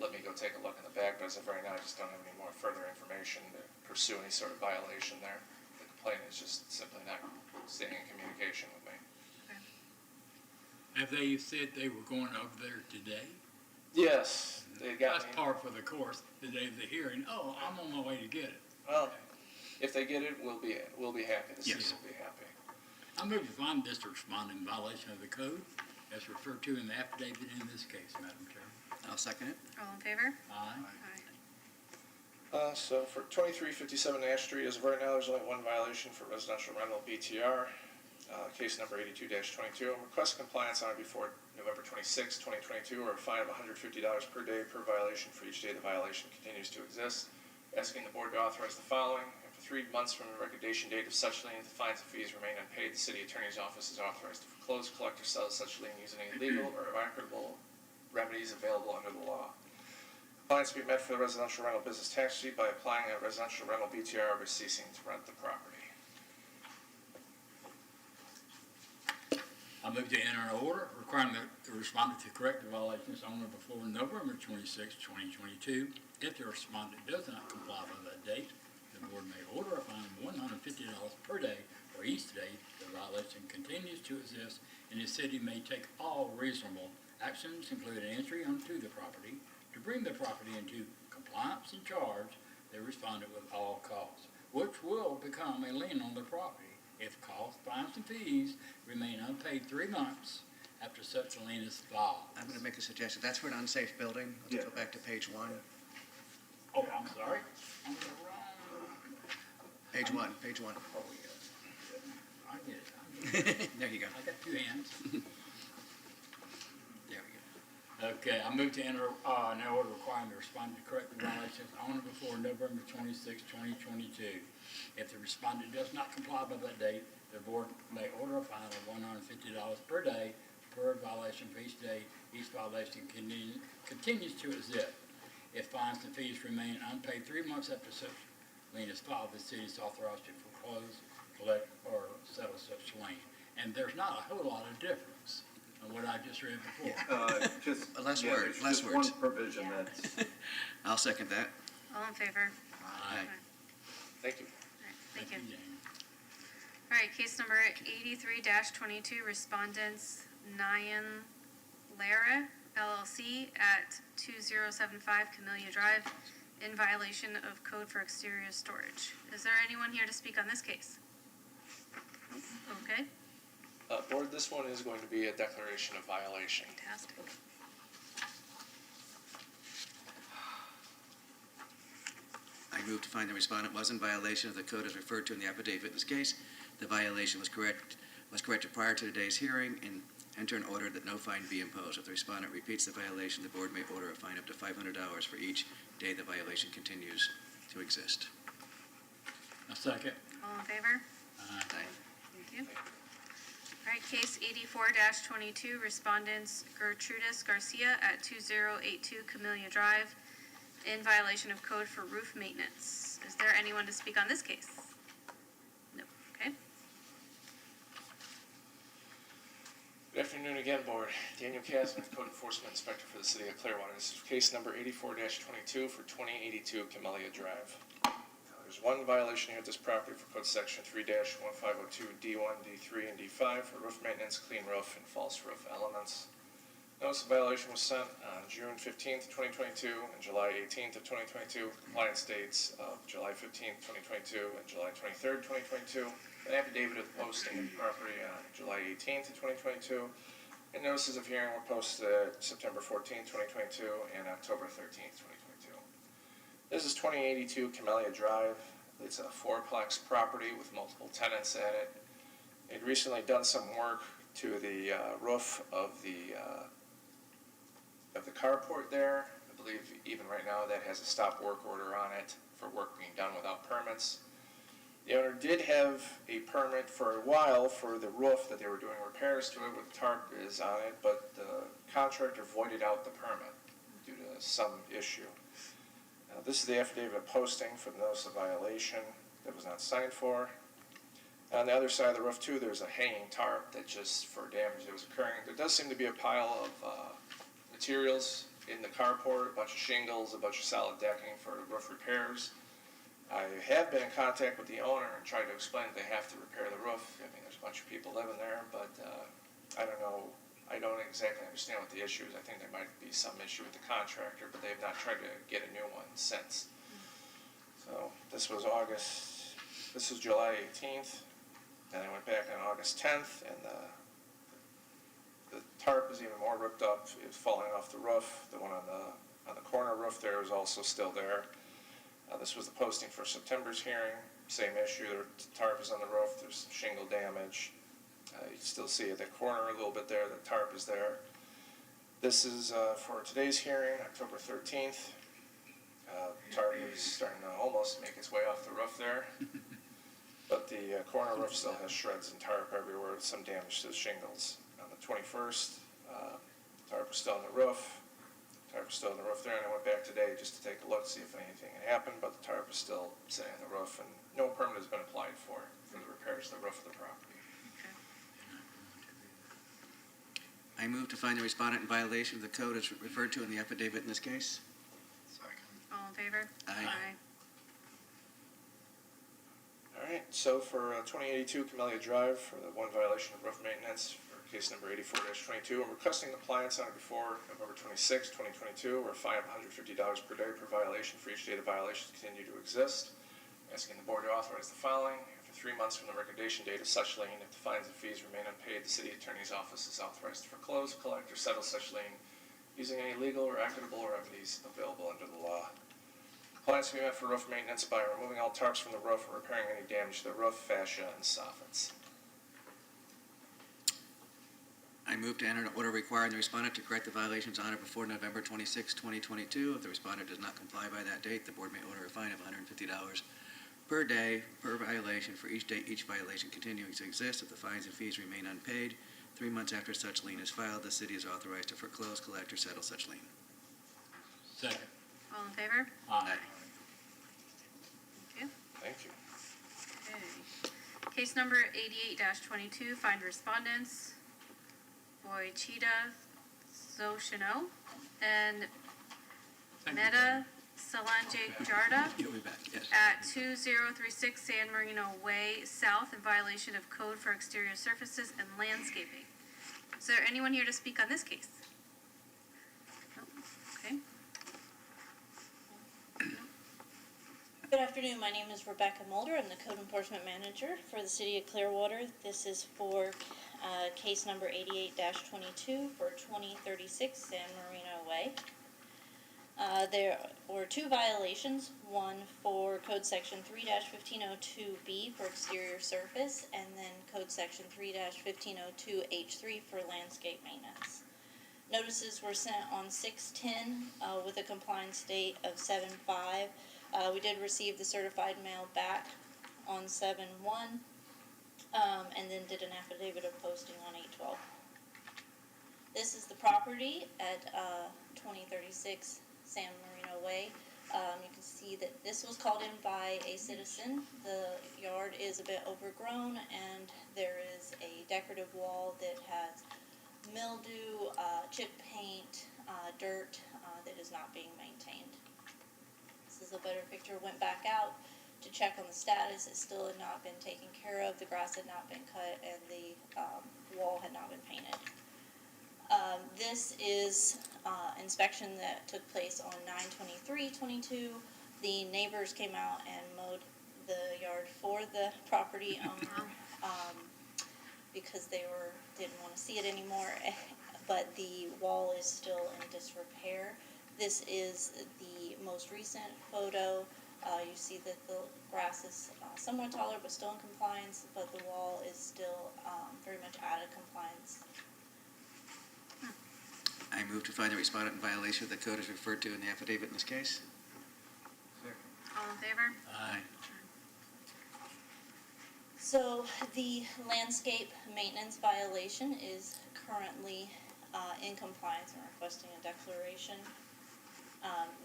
let me go take a look in the back, but as of right now, I just don't have any more further information to pursue any sort of violation there. The complainant is just simply not staying in communication with me. Have they said they were going over there today? Yes, they got That's me. par for the course, the day of the hearing. Oh, I'm on my way to get it. Well, If they get it, we'll be happy. The city Yes. will be happy. I move to find district responding in violation of the code as referred to in the affidavit in this case, Madam Chair. I'll second it. All in favor? Aye. So for 2357 Ash Street, as of right now, there's only one violation for residential rental BTR. Case number 82-22. Request compliance on or before November 26, 2022, or a fine of $150 per day per violation for each day the violation continues to exist. Asking the board to authorize the following. And for 3 months from the recordation date of such lien, if the fines and fees remain unpaid, the city attorney's office is authorized to foreclose, collect, or sell such lien using any legal or equitable remedies available under the law. Compliance will be met for the residential rental business tax sheet by applying a residential rental BTR or ceasing to rent the property. I move to enter an order requiring the respondent to correct the violations on or before November 26, 2022. If the respondent does not comply by that date, the board may order a fine of $150 per day for each day the violation continues to exist, and the city may take all reasonable actions, including entry onto the property, to bring the property into compliance and charge the respondent with all costs, which will become a lien on the property if costs, fines, and fees remain unpaid 3 months after such a lien is filed. I'm going to make a suggestion. That's for an unsafe building. Let's go back to page 1. Oh, I'm sorry. I'm the wrong. Page 1, page 1. Oh, yeah. I get it. There you go. I got 2 hands. There we go. Okay, I move to enter an order requiring the respondent to correct the violations on or before November 26, 2022. If the respondent does not comply by that date, the board may order a fine of $150 per day per violation for each day each violation continues to exist. If fines and fees remain unpaid 3 months after such lien is filed, the city is authorized to foreclose, collect, or settle such lien. And there's not a whole lot of difference on what I just read before. Just, Less yeah, words, there's less just words. one provision that's, I'll second that. All in favor? Aye. Thank you. All right, thank you. James. All right, case number 83-22, respondents Nyan Lara LLC at 2075 Camellia Drive in violation of code for exterior storage. Is there anyone here to speak on this case? Okay, Board, this one is going to be a declaration of violation. fantastic. I move to find the respondent was in violation of the code as referred to in the affidavit in this case. The violation was corrected prior to today's hearing, and enter an order that no fine be imposed. If the respondent repeats the violation, the board may order a fine up to $500 for each day the violation continues to exist. A second. All in favor? Aye. Thank you. All right, case 84-22, respondents Gertrudis Garcia at 2082 Camellia Drive in violation of code for roof maintenance. Is there anyone to speak on this case? No. Okay. Good afternoon again, Board. Daniel Kasman, Code Enforcement Inspector for the City of Clearwater. This is case number 84-22 for 2082 Camellia Drive. There's one violation here at this property for Code Section 3-1502 D1, D3, and D5 for roof maintenance, clean roof, and false roof elements. Notice of violation was sent on June 15th, 2022 and July 18th of 2022. Compliance dates of July 15th, 2022 and July 23rd, 2022. An affidavit of posting of the property on July 18th of 2022. And notices of hearing were posted September 14th, 2022 and October 13th, 2022. This is 2082 Camellia Drive. It's a fourplex property with multiple tenants at it. They'd recently done some work to the roof of the carport there. I believe even right now that has a stop work order on it for work being done without permits. The owner did have a permit for a while for the roof that they were doing repairs to it, where the tarp is on it, but the contractor voided out the permit due to some issue. This is the affidavit of posting for the notice of violation that was not signed for. On the other side of the roof too, there's a hanging tarp that just for damage that was occurring. There does seem to be a pile of materials in the carport, a bunch of shingles, a bunch of solid decking for roof repairs. I have been in contact with the owner and tried to explain that they have to repair the roof. I mean, there's a bunch of people living there, but I don't know. I don't exactly understand what the issue is. I think there might be some issue with the contractor, but they've not tried to get a new one since. So this was August This was July 18th, and I went back on August 10th, and the tarp is even more ripped up. It's falling off the roof. The one on the corner roof there is also still there. This was the posting for September's hearing. Same issue. The tarp is on the roof. There's shingle damage. You can still see at the corner a little bit there. The tarp is there. This is for today's hearing, October 13th. Tarp is starting to almost make its way off the roof there. But the corner roof still has shreds and tarp everywhere with some damage to the shingles. On the 21st, tarp was still on the roof. Tarp was still on the roof there, and I went back today just to take a look, see if anything had happened, but the tarp is still sitting on the roof, and no permit has been applied for the repairs to the roof of the property. I move to find the respondent in violation of the code as referred to in the affidavit in this case. All in favor? Aye. All right, so for 2082 Camellia Drive, for the one violation of roof maintenance, for case number 84-22, I'm requesting compliance on or before November 26, 2022, or a fine of $150 per day per violation for each day the violations continue to exist. Asking the board to authorize the following. After 3 months from the recordation date of such lien, if the fines and fees remain unpaid, the city attorney's office is authorized to foreclose, collect, or settle such lien using any legal or equitable remedies available under the law. Compliance can be met for roof maintenance by removing all tarps from the roof or repairing any damage to the roof, fascia, and soffits. I move to enter an order requiring the respondent to correct the violations on or before November 26, 2022. If the respondent does not comply by that date, the board may order a fine of $150 per day per violation for each day each violation continuing to exist. If the fines and fees remain unpaid, 3 months after such lien is filed, the city is authorized to foreclose, collect, or settle such lien. Second. All in favor? Aye. Thank you. Thank you. Okay. Case number 88-22, find respondents, Boichida Soshino and Meta Salanje Jarda You'll be back, yes. at 2036 San Marino Way South in violation of code for exterior surfaces and landscaping. Is there anyone here to speak on this case? No? Okay. Good afternoon. My name is Rebecca Mulder. I'm the Code Enforcement Manager for the City of Clearwater. This is for case number 88-22 for 2036 San Marino Way. There were 2 violations, one for Code Section 3-1502B for exterior surface, and then Code Section 3-1502H3 for landscape maintenance. Notices were sent on 6/10 with a compliance date of 7/5. We did receive the certified mail back on 7/1, and then did an affidavit of posting on 8/12. This is the property at 2036 San Marino Way. You can see that this was called in by a citizen. The yard is a bit overgrown, and there is a decorative wall that has mildew, chip paint, dirt that is not being maintained. This is a better picture. Went back out to check on the status. It still had not been taken care of. The grass had not been cut, and the wall had not been painted. This is inspection that took place on 9/23/22. The neighbors came out and mowed the yard for the property owner because they didn't want to see it anymore. But the wall is still in disrepair. This is the most recent photo. You see that the grass is somewhat taller but still in compliance, but the wall is still very much out of compliance. I move to find the respondent in violation of the code as referred to in the affidavit in this case. All in favor? Aye. So the landscape maintenance violation is currently in compliance and requesting a declaration.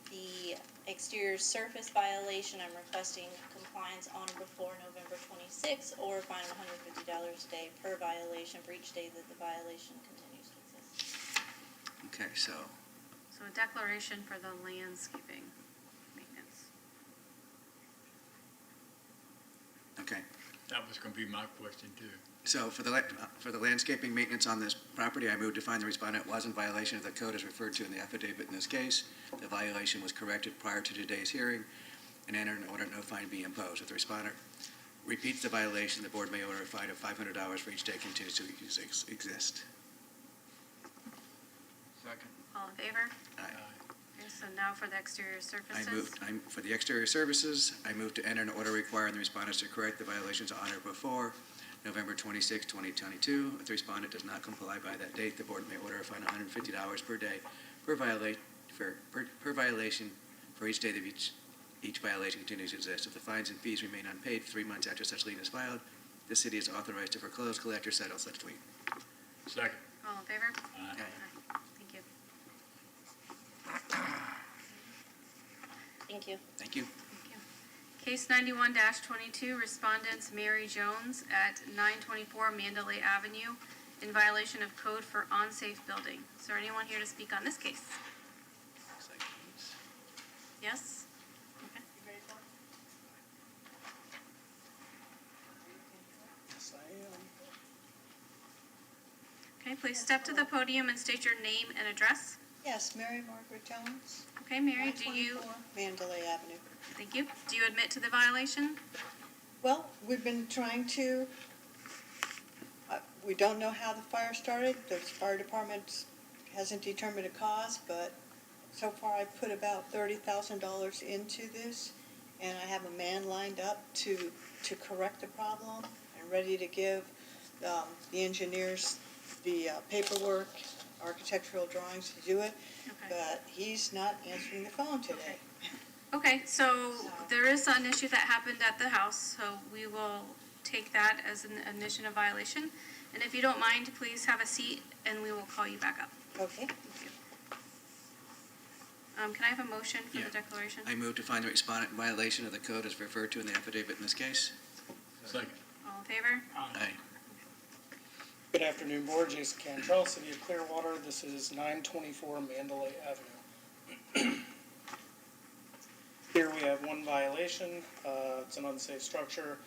The exterior surface violation, I'm requesting compliance on or before November 26, or a fine of $150 a day per violation for each day that the violation continues to exist. Okay, so So a declaration for the landscaping maintenance. okay. That was gonna be my question too. So for the landscaping maintenance on this property, I move to find the respondent was in violation of the code as referred to in the affidavit in this case. The violation was corrected prior to today's hearing, and enter an order no fine be imposed. If the respondent repeats the violation, the board may order a fine of $500 for each day continues to exist. Second. All in favor? Aye. Okay, so now for the exterior surfaces. For the exterior services, I move to enter an order requiring the respondents to correct the violations on or before November 26, 2022. If the respondent does not comply by that date, the board may order a fine of $150 per day per violation for each day that each violation continues to exist. If the fines and fees remain unpaid 3 months after such lien is filed, the city is authorized to foreclose, collect, or settle such lien. Second. All in favor? Aye. Thank you. Thank you. Thank you. Thank you. Case 91-22, respondents Mary Jones at 924 Mandalay Avenue in violation of code for unsafe building. Is there anyone here to speak on this case? Looks like he's- Yes? Okay. Yes, I am. Okay, please step to the podium and state your name and address. Yes, Mary Margaret Jones, Okay, Mary, do you, 924 Mandalay Avenue. thank you. Do you admit to the violation? Well, we've been trying to, we don't know how the fire started. The fire department hasn't determined a cause, but so far I've put about $30,000 into this, and I have a man lined up to correct the problem and ready to give the engineers the paperwork, architectural drawings to do it, Okay. but he's not answering the phone today. Okay, so there is an issue that happened at the house, so we will take that as an admission of violation. And if you don't mind, please have a seat and we will call you back up. Okay. Can I have a motion for Yeah. the declaration? I move to find the respondent in violation of the code as referred to in the affidavit in this case. Second. All in favor? Aye. Good afternoon, Board. Jason Cantrell, City of Clearwater. This is 924 Mandalay Avenue. Here we have one violation. It's an unsafe structure,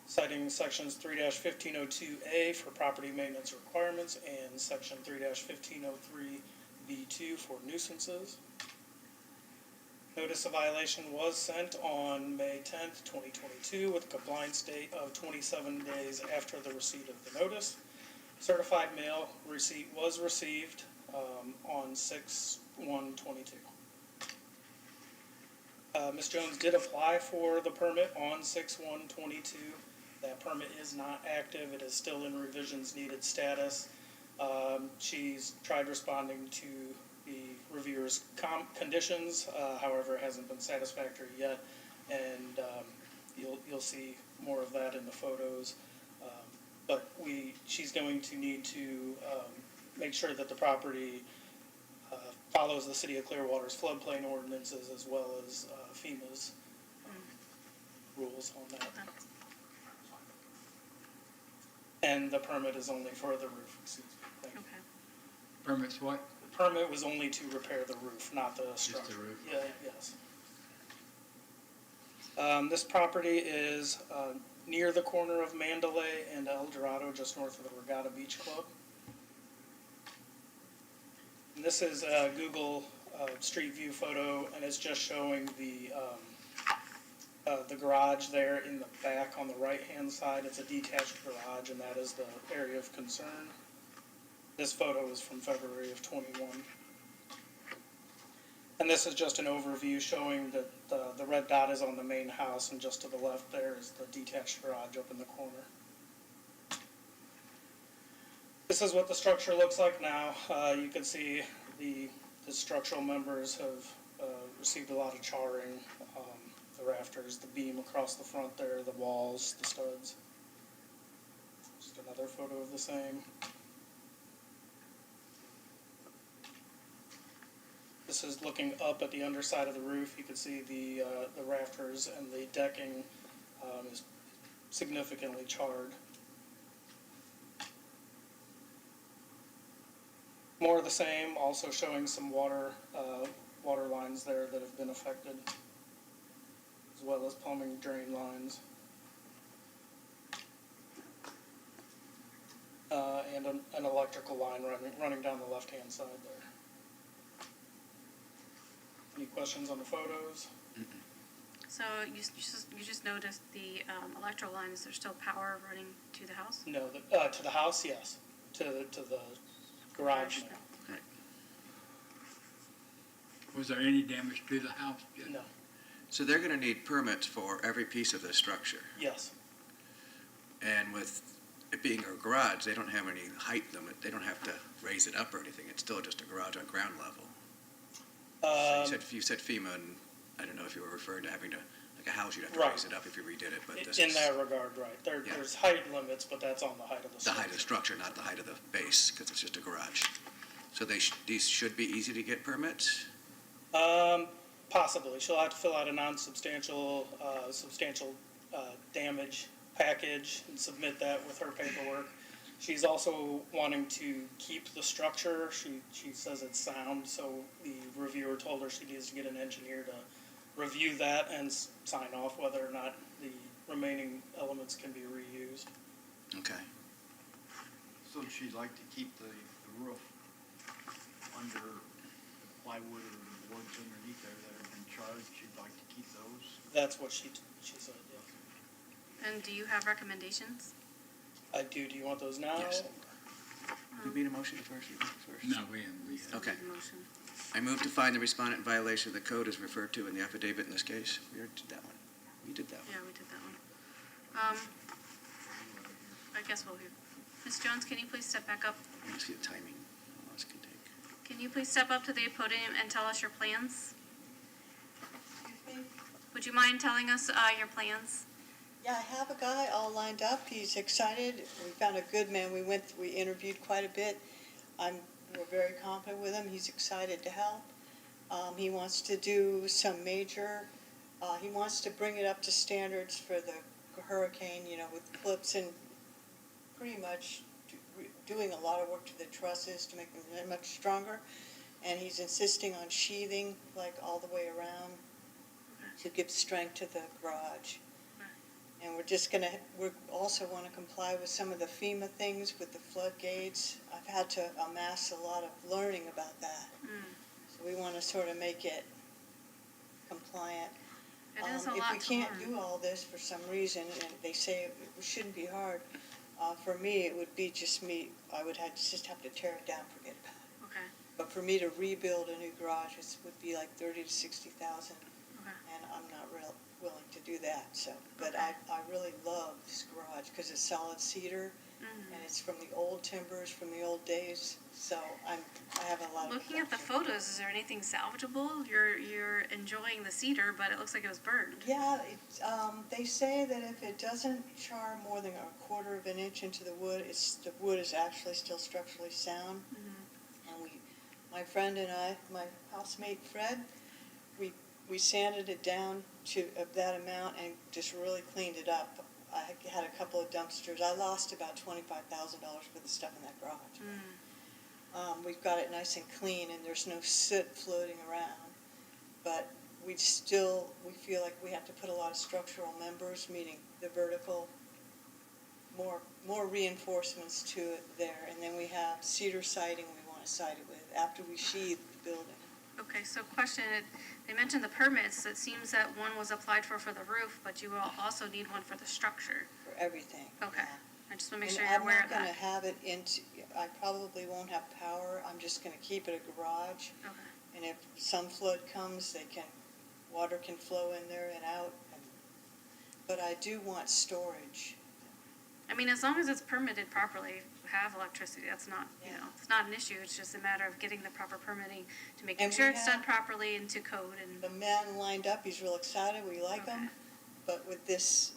citing sections 3-1502A for property maintenance requirements and section 3-1503B2 for nuisances. Notice of violation was sent on May 10th, 2022, with a compliance date of 27 days after the receipt of the notice. Certified mail receipt was received on 6/1/22. Ms. Jones did apply for the permit on 6/1/22. That permit is not active. It is still in revisions needed status. She's tried responding to the reviewer's conditions, however, it hasn't been satisfactory yet. And you'll see more of that in the photos. But she's going to need to make sure that the property follows the City of Clearwater's floodplain ordinances as well as FEMA's rules on that. And the permit is only for the roof, excuse me. Thank you. Okay. Permits what? The permit was only to repair the roof, not the structure. Just the roof? Yeah, yes. This property is near the corner of Mandalay and El Dorado, just north of the Regatta Beach Club. And this is a Google Street View photo, and it's just showing the garage there in the back on the right-hand side. It's a detached garage, and that is the area of concern. This photo is from February of '21. And this is just an overview showing that the red dot is on the main house, and just to the left there is the detached garage up in the corner. This is what the structure looks like now. You can see the structural members have received a lot of charring. The rafters, the beam across the front there, the walls, the studs. Just another photo of the same. This is looking up at the underside of the roof. You can see the rafters and the decking is significantly charred. More of the same, also showing some water lines there that have been affected, as well as plumbing drain lines. And an electrical line running down the left-hand side there. Any questions on the photos? So you just noticed the electrical line, is there still power running to the house? No, to the house, yes, to the garage, no. Was there any damage to the house? Jeff? No, So they're gonna need permits for every piece of the structure. yes, And with it being a garage, they don't have any height limit. They don't have to raise it up or anything. It's still just a garage on ground level. So you said FEMA, and I don't know if you were referring to having to, like a house, you'd have to Right. raise it up if you redid it, but this in is that regard, right. Yeah. There's height limits, but that's on the height of the the structure. height of the structure, not the height of the base, because it's just a garage. So these should be easy to get permits? Possibly. She'll have to fill out a non-substantial, substantial damage package and submit that with her paperwork. She's also wanting to keep the structure. She says it's sound, so the reviewer told her she needs to get an engineer to review that and sign off whether or not the remaining elements can be reused. Okay. So she'd like to keep the roof under the plywood or the boards underneath there that have been charged, she'd like to keep those? That's what she said, yeah. And do you have recommendations? I do. Do you want those now? Yes. We made a motion first? No, we haven't. Okay. Motion. I move to find the respondent in violation of the code as referred to in the affidavit in this case. We already did that one. We did that one. Yeah, we did that one. I guess we'll hear. Ms. Jones, can you please step back up? Let's see the timing, how long this can take. Can you please step up to the podium and tell us your plans? Excuse me? Would you mind telling us your plans? Yeah, I have a guy all lined up. He's excited. We found a good man. We interviewed quite a bit. We're very confident with him. He's excited to help. He wants to do some major, he wants to bring it up to standards for the hurricane, with clips and pretty much doing a lot of work to the trusses to make them much stronger. And he's insisting on sheathing, like all the way around, to give strength to the garage. And we also want to comply with some of the FEMA things with the floodgates. I've had to amass a lot of learning about that. So we want to sort of make it compliant. It is a lot If we to can't learn. do all this for some reason, and they say it shouldn't be hard, for me, it would be just me, I would just have to tear it down, forget about it. Okay. But for me to rebuild a new garage, it would be like 30 to 60,000. Okay. And I'm not willing to do that, so, but Okay. I really love this garage, because it's solid cedar, Mhm. and it's from the old timbers, from the old days, so I have a lot of. Looking at the affection. photos, is there anything salvageable? You're enjoying the cedar, but it looks like it was burned. Yeah, they say that if it doesn't char more than a quarter of an inch into the wood, the wood is actually still structurally sound. And my friend and I, my housemate Fred, we sanded it down to that amount and just really cleaned it up. I had a couple of dumpsters. I lost about $25,000 for the stuff in that garage. We've got it nice and clean, and there's no soot floating around. But we feel like we have to put a lot of structural members, meaning the vertical, more reinforcements to it there. And then we have cedar siding we want to side it with after we sheathe the building. Okay, so question, they mentioned the permits. It seems that one was applied for the roof, but you will also need one for the structure. For everything. Okay. Yeah. I just want to make sure you're aware of I'm not that. gonna have it I probably won't have power. I'm just gonna keep it a garage. Okay. And if some flood comes, water can flow in there and out. But I do want storage. I mean, as long as it's permitted properly, have electricity, that's not, it's not an issue. It's just a matter of getting the proper permitting to making And sure we it's done have- properly and to code and. The man lined up, he's real excited, we like him. Okay. But with this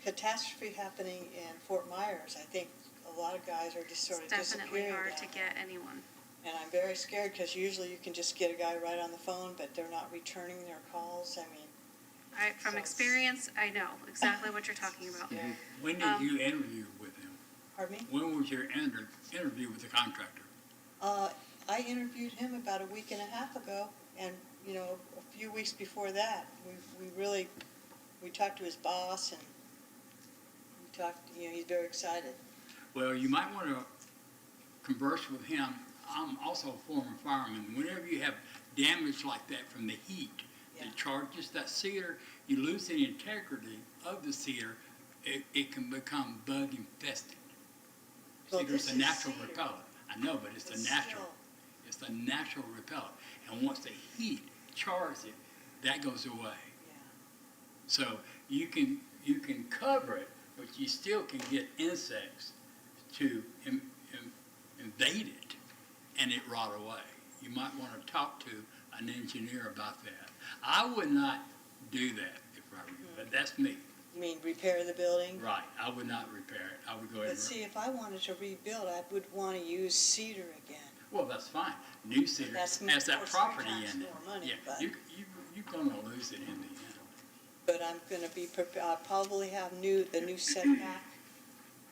catastrophe happening in Fort Myers, I think a lot of guys are just sort of It's definitely disappearing hard to down there. get anyone. And I'm very scared, because usually you can just get a guy right on the phone, but they're not returning their calls. I mean, From So- experience, I know exactly what you're talking about. yeah. When did you interview with him? Pardon me? When was your interview with the contractor? I interviewed him about a week and a half ago, and, a few weeks before that, we talked to his boss, and he's very excited. Well, you might want to converse with him. I'm also a former fireman. Whenever you have damage like that from the heat, Yeah. It charges that cedar, you lose the integrity of the cedar, it can become bug infested. Well, Cedar's this a is natural cedar. repellent. I know, but it's But a natural. still. It's the natural repellent. And once the heat chars it, that goes away. Yeah. So you can cover it, but you still can get insects to invade it and it rot away. You might want to talk to an engineer about that. I would not do that if I were you, but that's me. You mean repair the building? Right, I would not repair it. I would go ahead But and, see, if I wanted to rebuild, I would want to use cedar again. well, that's fine. New cedar That's has that of course, property 3 times in it. more money, Yeah, but- you're gonna lose it in the end. But I'm gonna be, I'll probably have the new setback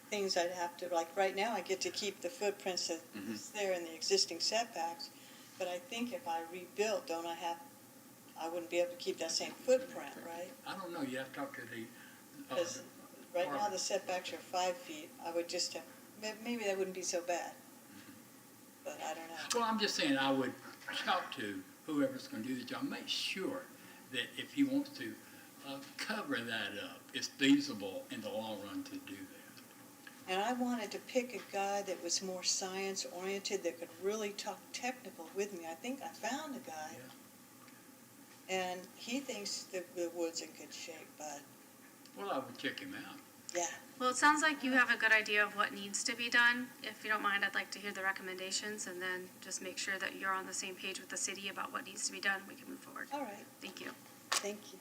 things I'd have to, like, right now, I get to keep the footprints that's there in the existing setbacks, but I think if I rebuilt, I wouldn't be able to keep that same footprint, right? I don't know, you have to talk to the, Because right now, the setbacks are 5 feet, I would just have, maybe that wouldn't be so bad. But I don't know. well, I'm just saying, I would talk to whoever's gonna do the job, make sure that if he wants to cover that up, it's feasible in the long run to do that. And I wanted to pick a guy that was more science-oriented, that could really talk technical with me. I think I found a guy. And he thinks that the wood's in good shape, but, Well, I would check him out. yeah. Well, it sounds like you have a good idea of what needs to be done. If you don't mind, I'd like to hear the recommendations and then just make sure that you're on the same page with the city about what needs to be done. We can move forward. All right, Thank you. thank you.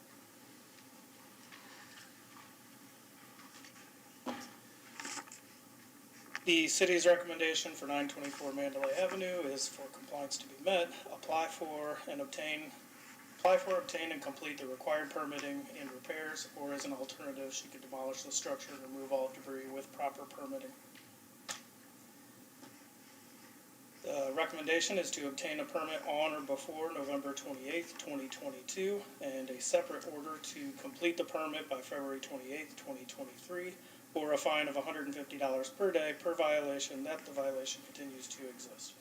The city's recommendation for 924 Mandalay Avenue is for compliance to be met, apply for, obtain, and complete the required permitting and repairs, or as an alternative, she could demolish the structure and remove all debris with proper permitting. The recommendation is to obtain a permit on or before November 28th, 2022, and a separate order to complete the permit by February 28th, 2023, or a fine of $150 per day per violation that the violation continues to exist,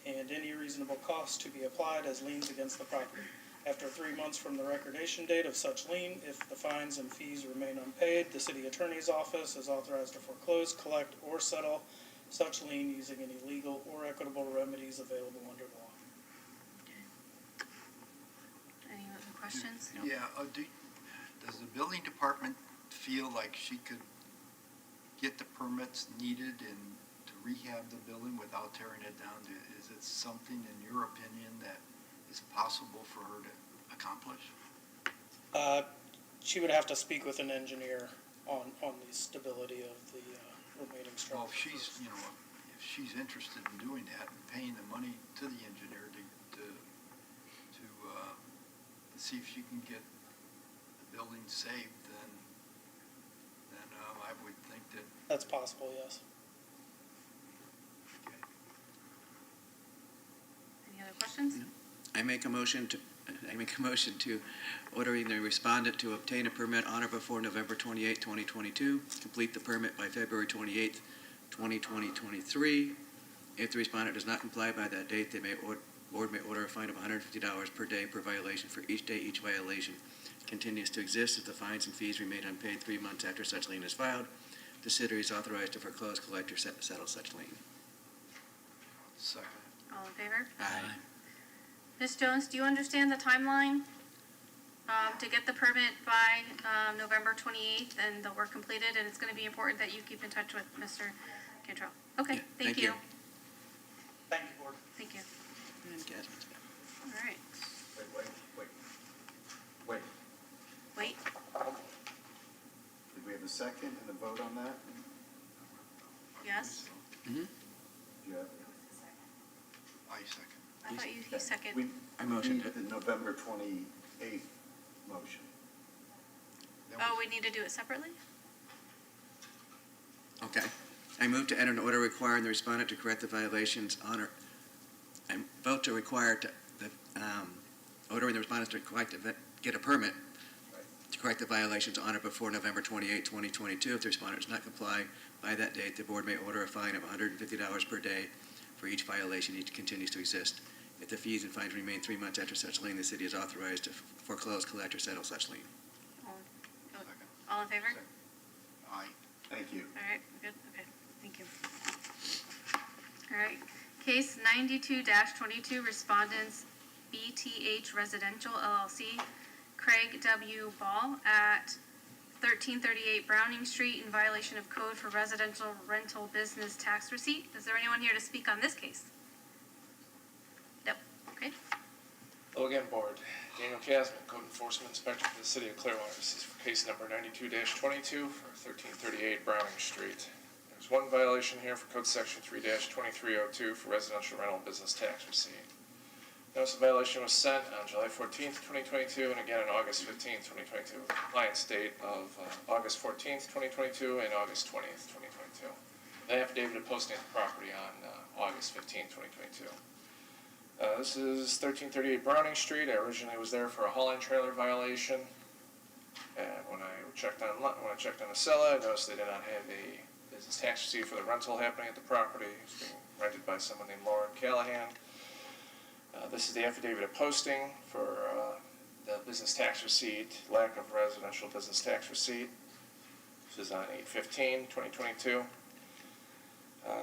and any reasonable cost to be applied as liens against the property. After 3 months from the recordation date of such lien, if the fines and fees remain unpaid, the city attorney's office is authorized to foreclose, collect, or settle such lien using any legal or equitable remedies available under the law. Any other questions? Yeah, does the building department feel like she could get the permits needed and to rehab the building without tearing it down? Is it something, in your opinion, that is possible for her to accomplish? She would have to speak with an engineer on the stability of the remaining structure. Well, if she's interested in doing that and paying the money to the engineer to see if she can get the building saved, then I would think that. That's possible, yes. Okay. Any other questions? I make a motion to ordering the respondent to obtain a permit on or before November 28, 2022, complete the permit by February 28, 2023. If the respondent does not comply by that date, the board may order a fine of $150 per day per violation for each day each violation continues to exist. If the fines and fees remain unpaid 3 months after such lien is filed, the city is authorized to foreclose, collect, or settle such lien. Second. All in favor? Aye. Ms. Jones, do you understand the timeline to get the permit by November 28th and the work completed? And it's going to be important that you keep in touch with Mr. Cantrell. Okay, Yeah, thank you. Thank you, Board. Thank you. And Jasmine's back. All right. Wait. Wait. Did we have a second and a vote on that? Yes? Mm-hmm. Do you have? I second. I thought you second. We I motioned need it. the November 28th motion. Oh, we need to do it separately? Okay. I move to enter an order requiring the respondent to correct the violations on or, I vote to require ordering the respondent to get a permit to correct the violations on or before November 28, 2022. If the respondent does not comply by that date, the board may order a fine of $150 per day for each violation each continues to exist. If the fees and fines remain 3 months after such lien, the city is authorized to foreclose, collect, or settle such lien. All in favor? Aye. Thank you. All right, good, okay, thank you. All right, case 92-22, respondents BTH Residential LLC, Craig W. Ball at 1338 Browning Street in violation of code for residential rental business tax receipt. Is there anyone here to speak on this case? Nope, okay. Hello again, Board. Daniel Casman, Code Enforcement Inspector for the City of Clearwater. This is for case number 92-22 for 1338 Browning Street. There's one violation here for Code Section 3-2302 for residential rental business tax receipt. Notice of violation was sent on July 14th, 2022, and again on August 15th, 2022, with a compliance date of August 14th, 2022, and August 20th, 2022. The affidavit of posting of the property on August 15th, 2022. This is 1338 Browning Street. I originally was there for a hauling trailer violation, and when I checked on the seller, I noticed they did not have a business tax receipt for the rental happening at the property. It was being rented by someone named Lauren Callahan. This is the affidavit of posting for the business tax receipt, lack of residential business tax receipt. This is on 8/15/2022.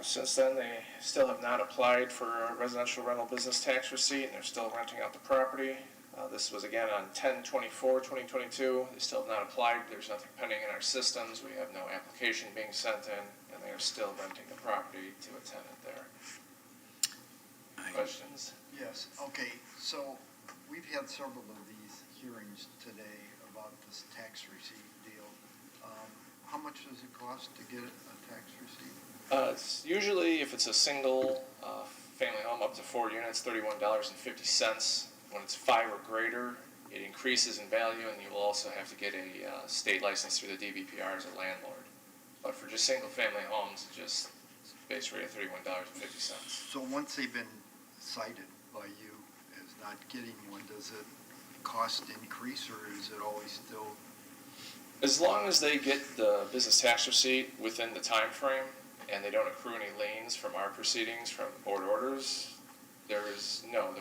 Since then, they still have not applied for a residential rental business tax receipt, and they're still renting out the property. This was again on 10/24/2022. They still have not applied. There's nothing pending in our systems. We have no application being sent in, and they are still renting the property to a tenant there. Questions? Yes, okay, so we've had several of these hearings today about this tax receipt deal. How much does it cost to get a tax receipt? It's usually, if it's a single family home up to 4 units, $31.50. When it's 5 or greater, it increases in value, and you will also have to get a state license through the DBPR as a landlord. But for just single family homes, it's base rate of $31.50. So once they've been cited by you as not getting one, does it cost increase, or is it always still? As long as they get the business tax receipt within the time frame and they don't accrue any liens from our proceedings, from board orders, there's no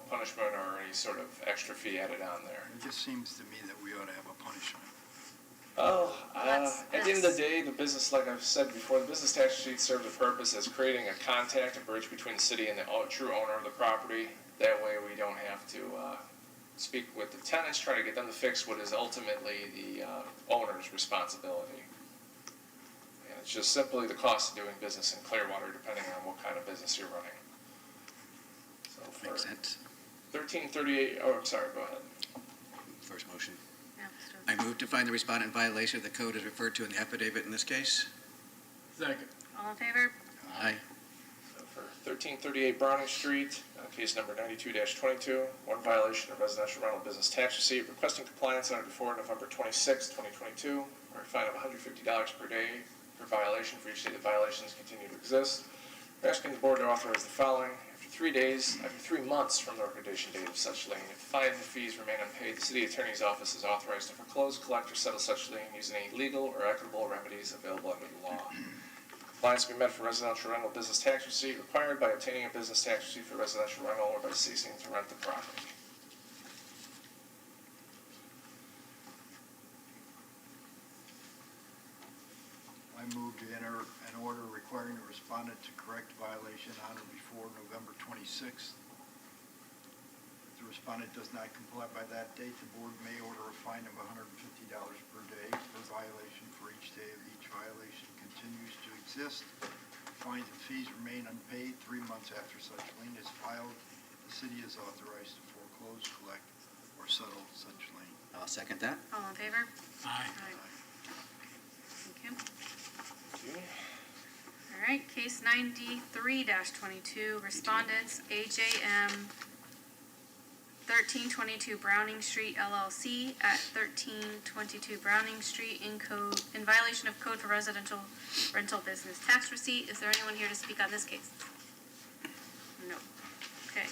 punishment or any sort of extra fee added on there. It just seems to me that we ought to have a punishment. Oh, at the end of the day, the business, like I've said before, the business tax receipt serves a purpose as creating a contact, a bridge between the city and the true owner of the property. That way we don't have to speak with the tenants, try to get them to fix what is ultimately the owner's responsibility. And it's just simply the cost of doing business in Clearwater, depending on what kind of business you're running. So for Makes sense. 1338, oh, I'm sorry, go ahead. First motion. Yeah, let's do it. I move to find the respondent in violation of the code as referred to in the affidavit in this case. Second. All in favor? Aye. So for 1338 Browning Street, case number 92-22, one violation of residential rental business tax receipt, requesting compliance on or before November 26, 2022, or a fine of $150 per day per violation for each day that violations continue to exist. We're asking the board to authorize the following. After 3 months from the liquidation date of such lien, if the fine and fees remain unpaid, the city attorney's office is authorized to foreclose, collect, or settle such lien using any legal or equitable remedies available under the law. Compliance will be met for residential rental business tax receipt required by obtaining a business tax receipt for residential rental or by ceasing to rent the property. I move to enter an order requiring the respondent to correct violation on or before November 26th. If the respondent does not comply by that date, the board may order a fine of $150 per day per violation for each day of each violation continues to exist. Fines and fees remain unpaid 3 months after such lien is filed. The city is authorized to foreclose, collect, or settle such lien. I'll second that. All in favor? Aye. Thank you. Okay. All right, case 93-22, respondents AJM 1322 Browning Street LLC at 1322 Browning Street in violation of code for residential rental business tax receipt. Is there anyone here to speak on this case? No. Okay.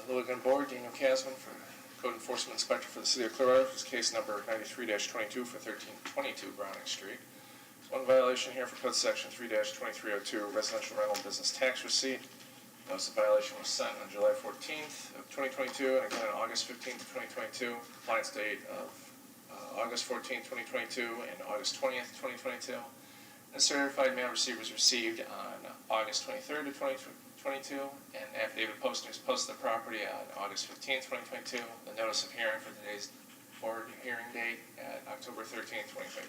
Hello again, board. Daniel Casman for Code Enforcement Inspector for the City of Clearwater. This is case number 93-22 for 1322 Browning Street. There's one violation here for Code Section 3-2302, residential rental business tax receipt. Notice of violation was sent on July 14th of 2022, and again on August 15th of 2022. Compliance date of August 14th, 2022, and August 20th, 2022. The certified mail receipt was received on August 23rd of 2022, and affidavit posting was posted to the property on August 15th, 2022. The notice of hearing for today's board hearing date at October 13th, 2022.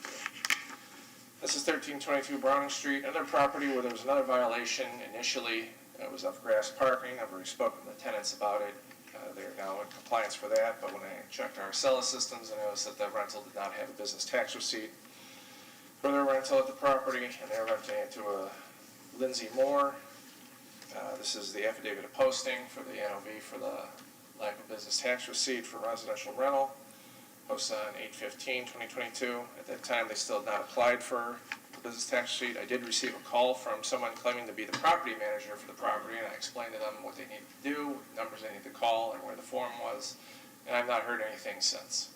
This is 1322 Browning Street, another property where there was another violation initially. It was of grass parking. I've already spoken to the tenants about it. They're now in compliance for that, but when I checked our Acela systems, I noticed that the rental did not have a business tax receipt for their rental at the property, and they're renting it to a Lindsay Moore. This is the affidavit of posting for the NOV for the lack of business tax receipt for residential rental. Posted on 8/15/2022. At that time, they still had not applied for the business tax receipt. I did receive a call from someone claiming to be the property manager for the property, and I explained to them what they needed to do, what numbers they needed to call, and where the form was, and I've not heard anything since.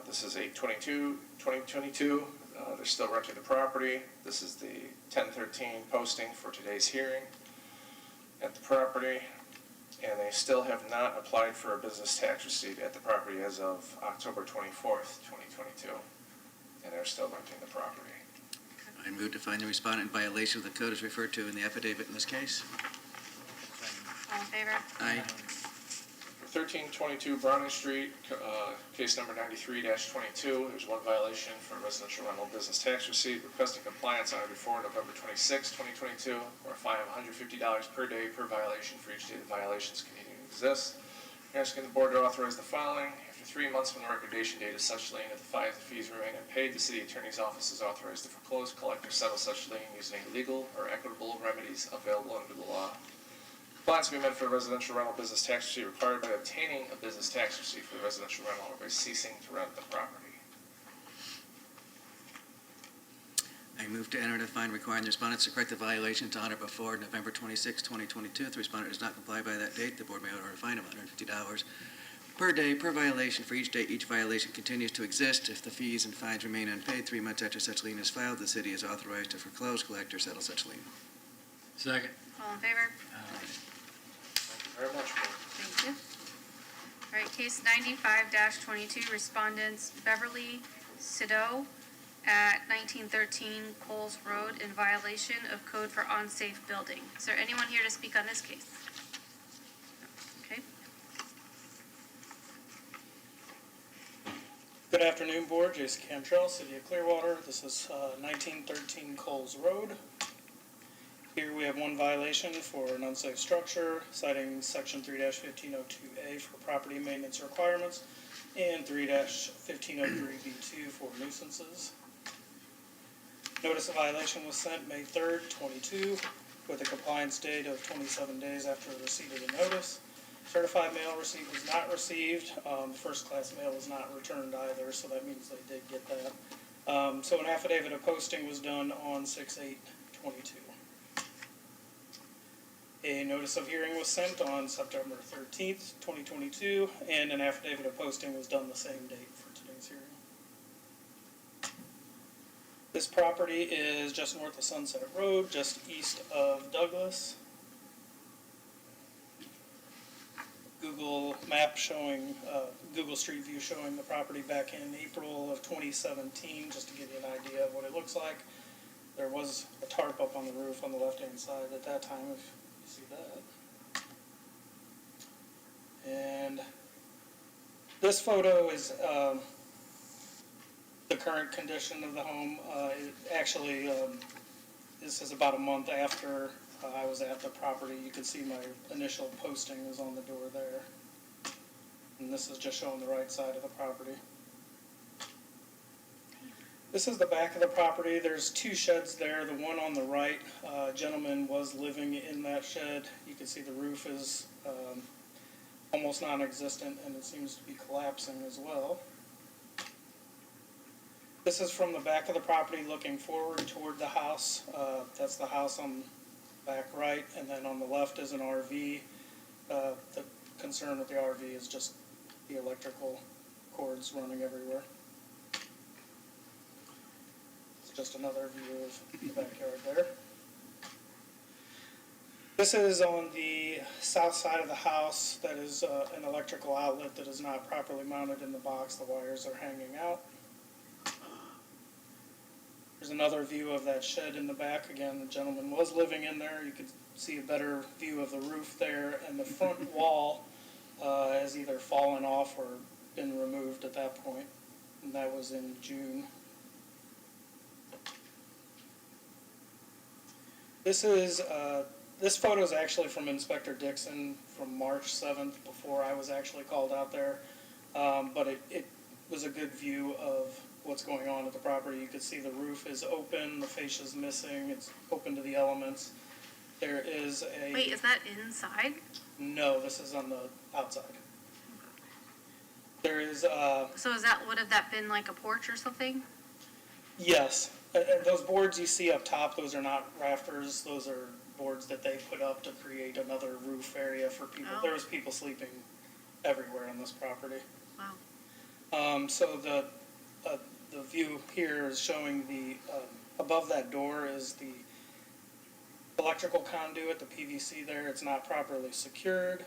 This is 8/22/2022. They're still renting the property. This is the 10/13 posting for today's hearing at the property. And they still have not applied for a business tax receipt at the property as of October 24th, 2022. And they're still renting the property. I move to find the respondent in violation of the code as referred to in the affidavit in this case. All in favor? Aye. For 1322 Browning Street, case number 93-22, there's one violation for residential rental business tax receipt, requesting compliance on or before November 26, 2022, or a fine of $150 per day per violation for each day the violations continue to exist. We're asking the board to authorize the following. After 3 months from the recordation date of such lien, if the fees remain unpaid, the city attorney's office is authorized to foreclose, collect, or settle such lien using legal or equitable remedies available under the law. Compliance will be met for a residential rental business tax receipt required by obtaining a business tax receipt for the residential rental or by ceasing to rent the property. I move to enter into a fine requiring the respondents to correct the violations on or before November 26, 2022. If the respondent does not comply by that date, the board may order a fine of $150 per day per violation for each day each violation continues to exist. If the fees and fines remain unpaid 3 months after such lien is filed, the city is authorized to foreclose, collect, or settle such lien. Second. All in favor? Thank you very much, board. Thank you. All right, case 95-22, respondents Beverly Sido at 1913 Coles Road in violation of code for unsafe building. Is there anyone here to speak on this case? Okay. Good afternoon, board. Jason Cantrell, City of Clearwater. This is 1913 Coles Road. Here we have one violation for an unsafe structure, citing section 3-1502A for property maintenance requirements and 3-1503B2 for nuisances. Notice of violation was sent May 3rd, 22, with a compliance date of 27 days after the receipt of the notice. Certified mail receipt was not received. First class mail was not returned either, so that means they did get that. So an affidavit of posting was done on 6/8/22. A notice of hearing was sent on September 13th, 2022, and an affidavit of posting was done the same date for today's hearing. This property is just north of Sunset Road, just east of Douglas. Google map showing, Google Street View showing the property back in April of 2017, just to give you an idea of what it looks like. There was a tarp up on the roof on the left-hand side at that time, if you see that. And this photo is the current condition of the home. This is about a month after I was at the property. You can see my initial posting is on the door there. And this is just showing the right side of the property. This is the back of the property. There's two sheds there. The one on the right, a gentleman was living in that shed. You can see the roof is almost non-existent, and it seems to be collapsing as well. This is from the back of the property looking forward toward the house. That's the house on the back right, and then on the left is an RV. The concern with the RV is just the electrical cords running everywhere. It's just another view of the backyard there. This is on the south side of the house. That is an electrical outlet that is not properly mounted in the box. The wires are hanging out. There's another view of that shed in the back. Again, the gentleman was living in there. You could see a better view of the roof there. And the front wall has either fallen off or been removed at that point. And that was in June. This photo is actually from Inspector Dixon from March 7th, before I was actually called out there. But it was a good view of what's going on at the property. You could see the roof is open, the fascia's missing, it's open to the elements. There is a... Wait, is that inside? No, this is on the outside. There is... So would have that been like a porch or something? Yes. Those boards you see up top, those are not rafters. Those are boards that they put up to create another roof area for people. Oh. There was people sleeping everywhere on this property. Wow. So the view here is showing the, above that door is the electrical conduit, the PVC there. It's not properly secured.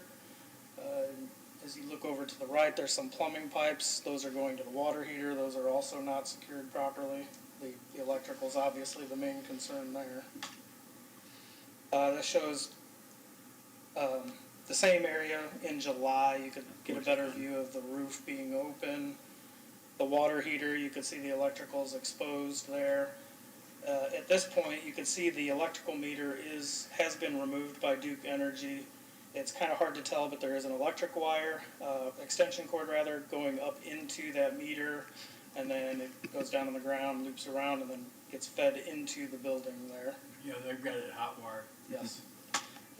As you look over to the right, there's some plumbing pipes. Those are going to the water heater. Those are also not secured properly. The electrical is obviously the main concern there. This shows the same area in July. You could get a better view of the roof being open. The water heater, you could see the electrical is exposed there. At this point, you can see the electrical meter has been removed by Duke Energy. It's kind of hard to tell, but there is an electric wire, extension cord rather, going up into that meter, and then it goes down on the ground, loops around, and then gets fed into the building there. Yeah, they've got it hot wire. Yes.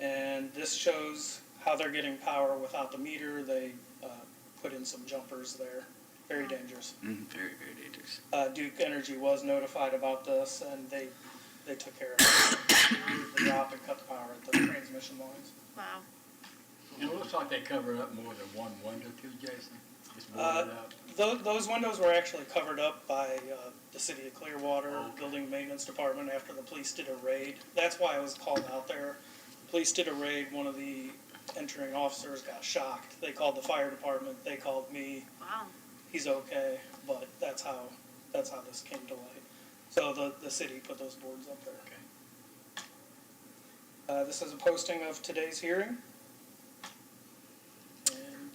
And this shows how they're getting power without the meter. They put in some jumpers there. Very dangerous. Very, very dangerous. Duke Energy was notified about this, and they took care of it. Moved the drop and cut the power at the transmission lines. Wow. And it looks like they covered up more than one window too, Jason. Just boarded up. Those windows were actually covered up by the city of Clearwater, Building Maintenance Department, after the police did a raid. That's why I was called out there. The police did a raid. One of the entering officers got shocked. They called the fire department. They called me. Wow. He's okay, but that's how this came to light. So the city put those boards up there. Okay. This is a posting of today's hearing. And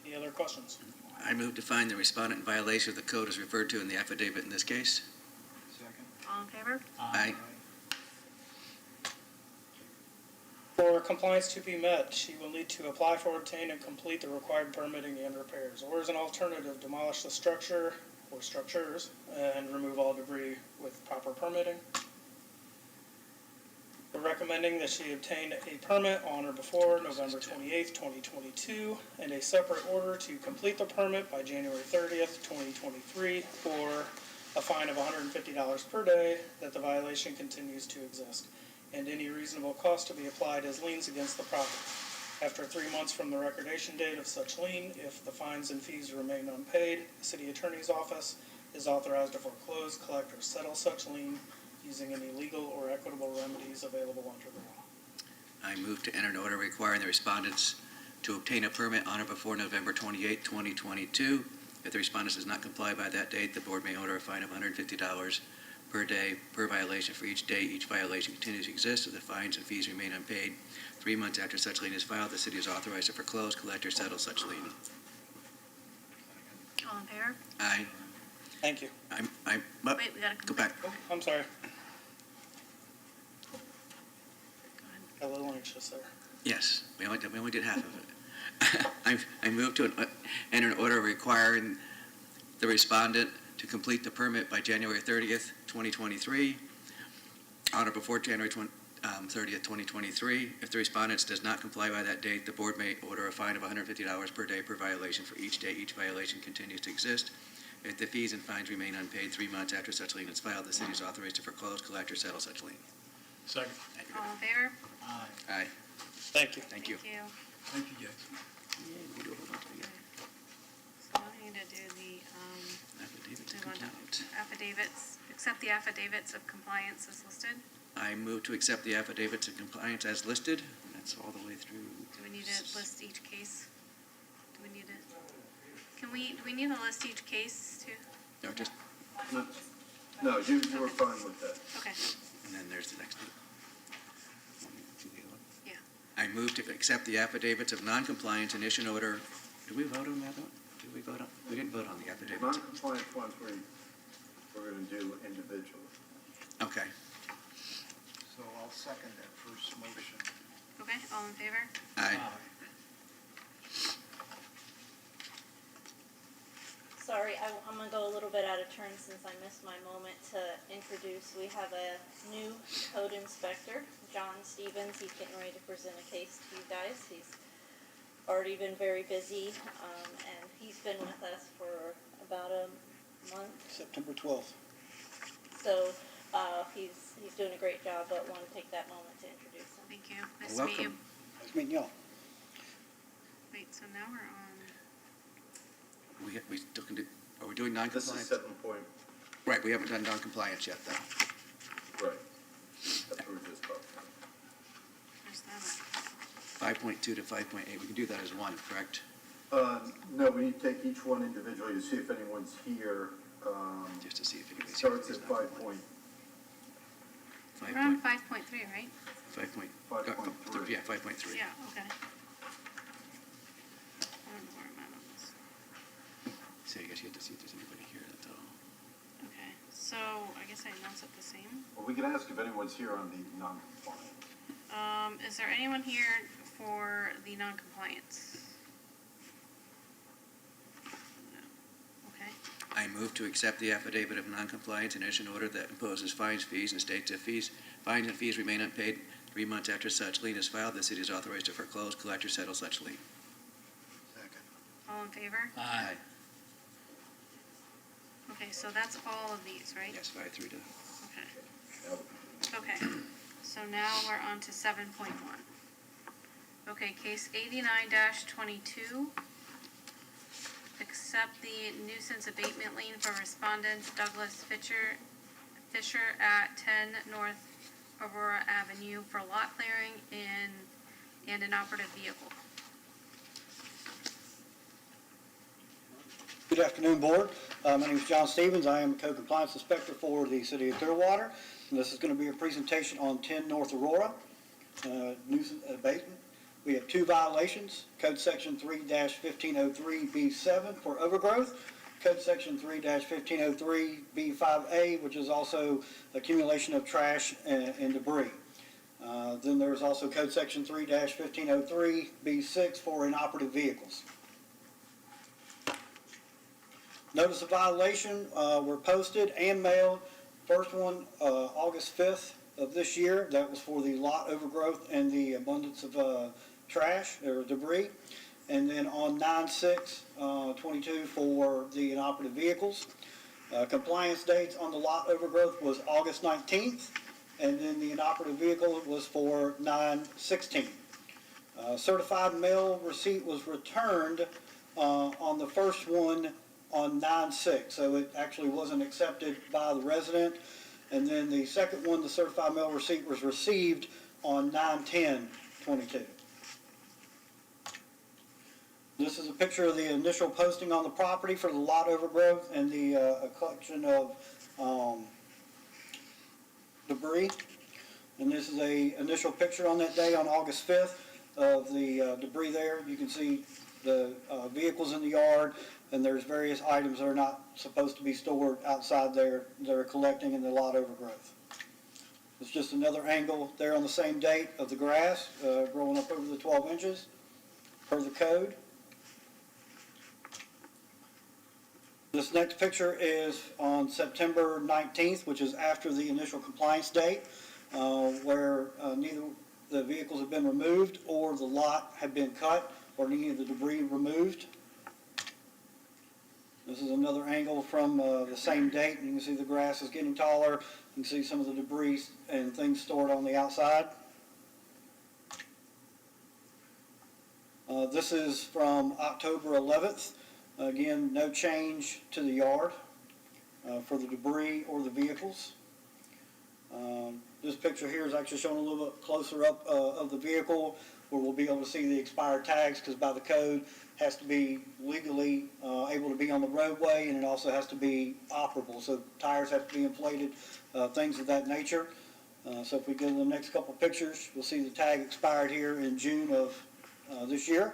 any other questions? I move to find the respondent in violation of the code as referred to in the affidavit in this case. Second. All in favor? Aye. For compliance to be met, she will need to apply for, obtain, and complete the required permitting and repairs, or as an alternative, demolish the structure or structures and remove all debris with proper permitting. We're recommending that she obtain a permit on or before November 28th, 2022, and a separate order to complete the permit by January 30th, 2023, or a fine of $150 per day that the violation continues to exist, and any reasonable cost to be applied as liens against the property. After 3 months from the recordation date of such lien, if the fines and fees remain unpaid, the city attorney's office is authorized to foreclose, collect, or settle such lien using any legal or equitable remedies available under the law. I move to enter an order requiring the respondents to obtain a permit on or before November 28, 2022. If the respondent does not comply by that date, the board may order a fine of $150 per day per violation for each day each violation continues to exist. If the fines and fees remain unpaid 3 months after such lien is filed, the city is authorized to foreclose, collect, or settle such lien. All in favor? Aye. Thank you. Wait, we gotta go back. Oh, I'm sorry. Go ahead. Got a little anxious there. Yes, we only did half of it. I move to enter an order requiring the respondent to complete the permit by January 30th, 2023, on or before January 30th, 2023. If the respondent does not comply by that date, the board may order a fine of $150 per day per violation for each day each violation continues to exist. If the fees and fines remain unpaid 3 months after such lien is filed, the city is authorized to foreclose, collect, or settle such lien. Second. All in favor? Aye. Aye. Thank you. Thank you. Thank you, Jason. We do a whole bunch together. So I need to do the, Affidavit to move on to compliance. affidavits, accept the affidavits of compliance as listed. I move to accept the affidavits of compliance as listed. That's all the way through. Do we need to list each case? Do we need to, do we need to list each case too? No, just, No, you were fine with that. Okay, and then there's the next one. yeah. I move to accept the affidavits of non-compliance and issue an order. Did we vote on that one? Did we vote on? We didn't vote on the affidavits. Non-compliant ones we're going to do individually. Okay. So I'll second that first motion. Okay, all in favor? Aye. Sorry, I'm gonna go a little bit out of turn since I missed my moment to introduce. We have a new code inspector, John Stevens. He's getting ready to present a case to you guys. He's already been very busy, and he's been with us for about a month. September 12th. So, he's doing a great job, but want to take that moment to introduce him. Thank you. Nice to meet you. Welcome. Nice meeting y'all. Wait, so now we're on, We still can do, are we doing This is non-compliance? 7 point, Right, we haven't done non-compliance yet, though. right. That's what we just talked about. where's that at? 5.2 to 5.8, we can do that as one, correct? No, we need to take each one individually to see if anyone's here. Just to see if It anybody's here. starts at 5 point, We're on 5.3, right? 5.3. Yeah, 5.3. Yeah, okay. I don't know where I'm at on this. So I guess you have to see if there's anybody here, that's all. Okay, so I guess I announce it the same. Well, we can ask if anyone's here on the non-compliant. Is there anyone here for the non-compliance? No. Okay, I move to accept the affidavit of non-compliance and issue an order that imposes fines, fees, and states if fines and fees remain unpaid 3 months after such lien is filed, the city is authorized to foreclose, collect, or settle such lien. Second. all in favor? Aye. Okay, so that's all of these, right? Yes, 5 through to. Okay. Okay, so now we're on to 7.1. Okay, case 89-22. Accept the nuisance abatement lien for respondent Douglas Fisher at 10 North Aurora Avenue for lot clearing and an operative vehicle. Good afternoon, Board. My name is John Stevens. I am Code Compliance Inspector for the City of Clearwater. And this is going to be a presentation on 10 North Aurora, nuisance abatement. We have 2 violations, Code Section 3-1503B7 for overgrowth, Code Section 3-1503B5A, which is also accumulation of trash and debris. Then there's also Code Section 3-1503B6 for inoperative vehicles. Notice of violation were posted and mailed. First one, August 5th of this year. That was for the lot overgrowth and the abundance of trash or debris. And then on 9/6/22 for the inoperative vehicles. Compliance dates on the lot overgrowth was August 19th, and then the inoperative vehicle was for 9/16. Certified mail receipt was returned on the first one on 9/6, so it actually wasn't accepted by the resident. And then the second one, the certified mail receipt was received on 9/10/22. This is a picture of the initial posting on the property for the lot overgrowth and the collection of debris. And this is a initial picture on that day on August 5th of the debris there. You can see the vehicles in the yard, and there's various items that are not supposed to be stored outside there that are collecting in the lot overgrowth. It's just another angle there on the same date of the grass growing up over the 12 inches per the code. This next picture is on September 19th, which is after the initial compliance date, where neither the vehicles have been removed or the lot had been cut or any of the debris removed. This is another angle from the same date. You can see the grass is getting taller. You can see some of the debris and things stored on the outside. This is from October 11th. Again, no change to the yard for the debris or the vehicles. This picture here is actually showing a little bit closer up of the vehicle, where we'll be able to see the expired tags, because by the code, has to be legally able to be on the roadway, and it also has to be operable. So tires have to be inflated, things of that nature. So if we go to the next couple pictures, we'll see the tag expired here in June of this year.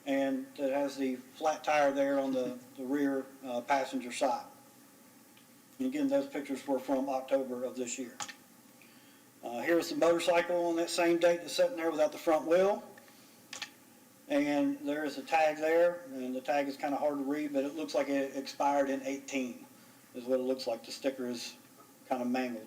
And it has the flat tire there on the rear passenger side. And again, those pictures were from October of this year. Here's the motorcycle on that same date that's sitting there without the front wheel. And there is a tag there, and the tag is kind of hard to read, but it looks like it expired in 18, is what it looks like. The sticker is kind of mangled.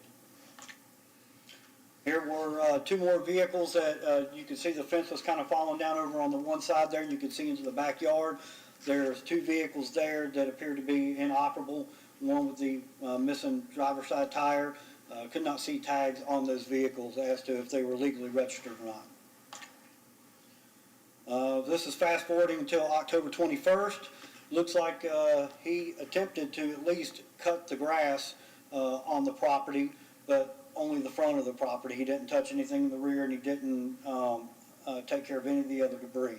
Here were two more vehicles that you can see the fence was kind of falling down over on the one side there, and you can see into the backyard. There's two vehicles there that appear to be inoperable, one with the missing driver's side tire. Could not see tags on those vehicles as to if they were legally registered or not. This is fast forwarding until October 21st. Looks like he attempted to at least cut the grass on the property, but only the front of the property. He didn't touch anything in the rear, and he didn't take care of any of the other debris.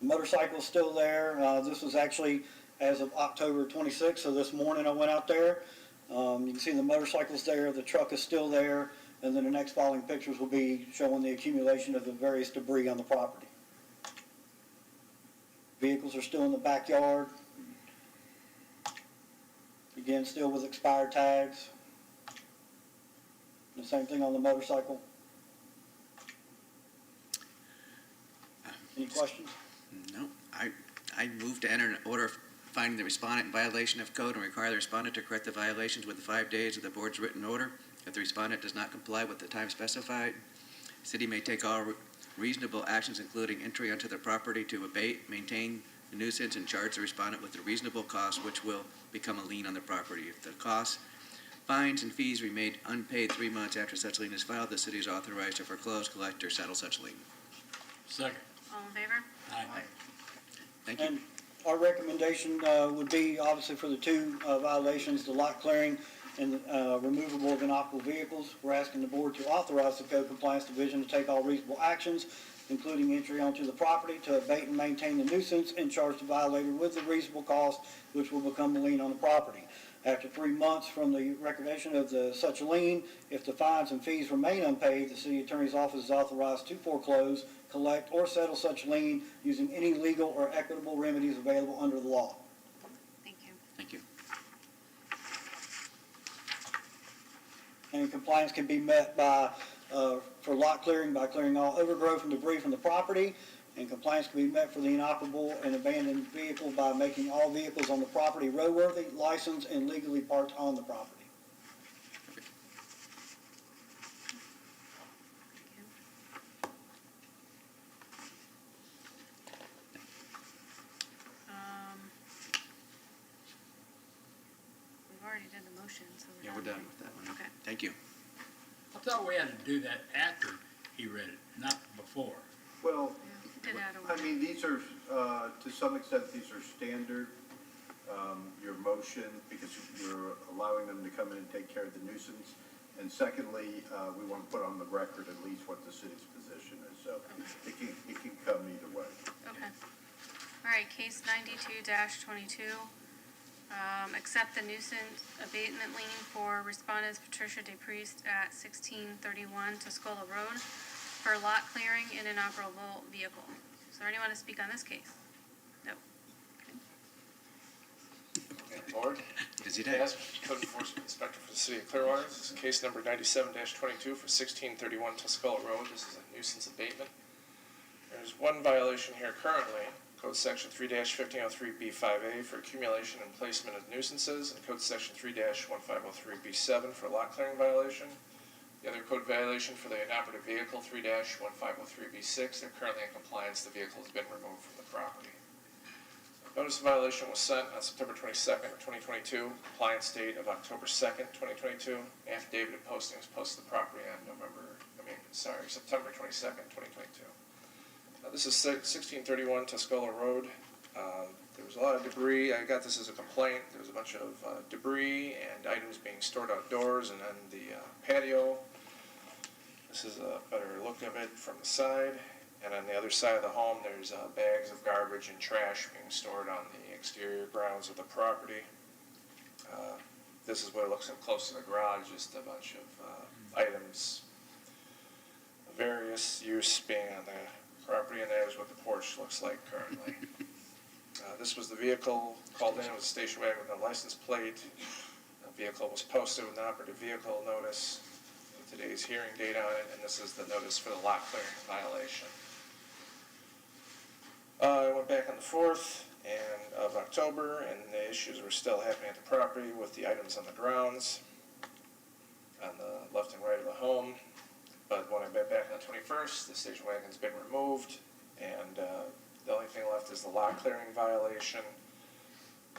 The motorcycle is still there. This was actually as of October 26th, so this morning I went out there. You can see the motorcycle's there, the truck is still there, and then the next following pictures will be showing the accumulation of the various debris on the property. Vehicles are still in the backyard. Again, still with expired tags. The same thing on the motorcycle. Any questions? No. I move to enter an order finding the respondent in violation of code and require the respondent to correct the violations within 5 days of the board's written order. If the respondent does not comply with the time specified, the city may take all reasonable actions, including entry onto the property to abate, maintain the nuisance, and charge the respondent with a reasonable cost, which will become a lien on the property. If the costs, fines, and fees remain unpaid 3 months after such lien is filed, the city is authorized to foreclose, collect, or settle such lien. Second. All in favor? Aye. Thank you. And our recommendation would be, obviously, for the two violations, the lot clearing and removable of inoperable vehicles. We're asking the board to authorize the Code Compliance Division to take all reasonable actions, including entry onto the property, to abate and maintain the nuisance and charge the violator with the reasonable cost, which will become a lien on the property. After 3 months from the recordation of such a lien, if the fines and fees remain unpaid, the city attorney's office is authorized to foreclose, collect, or settle such lien using any legal or equitable remedies available under the law. Thank you. Thank you. And compliance can be met by, for lot clearing, by clearing all overgrowth and debris from the property. And compliance can be met for the inoperable and abandoned vehicle by making all vehicles on the property roadworthy, licensed, and legally parked on the property. We've already did the motion, so Yeah, we're done with that one. Okay. Thank you. I thought we had to do that after he read it, not before. Well, Did that I mean, these are, to some extent, these are standard, your motion, because you're allowing them to come in and take care of the nuisance. And secondly, we want to put on the record at least what the city's position is, so it can come either way. Okay. All right, case 92-22. Accept the nuisance abatement lien for respondents Patricia DePriest at 1631 Tuscola Road for lot clearing in an inoperable vehicle. Is there anyone to speak on this case? No. Okay, Board. Busy day. Yes, Code Enforcement Inspector for the City of Clearwater. This is case number 97-22 for 1631 Tuscola Road. This is a nuisance abatement. There's one violation here currently, Code Section 3-1503B5A for accumulation and placement of nuisances, and Code Section 3-1503B7 for lot clearing violation. The other code violation for the inoperative vehicle, 3-1503B6, they're currently in compliance. The vehicle has been removed from the property. Notice of violation was sent on September 22nd of 2022, compliance date of October 2nd, 2022. Affidavit of posting was posted to the property on September 22nd, 2022. This is 1631 Tuscola Road. There was a lot of debris. I got this as a complaint. There was a bunch of debris and items being stored outdoors and on the patio. This is a better look of it from the side. And on the other side of the home, there's bags of garbage and trash being stored on the exterior grounds of the property. This is what it looks like close to the garage, just a bunch of items of various use being on the property, and that is what the porch looks like currently. This was the vehicle called in. It was a station wagon with a license plate. The vehicle was posted with an operative vehicle notice with today's hearing date on it, and this is the notice for the lot clearing violation. I went back on the 4th of October, and the issues were still happening at the property with the items on the grounds on the left and right of the home. But when I went back on the 21st, the station wagon's been removed, and the only thing left is the lot clearing violation.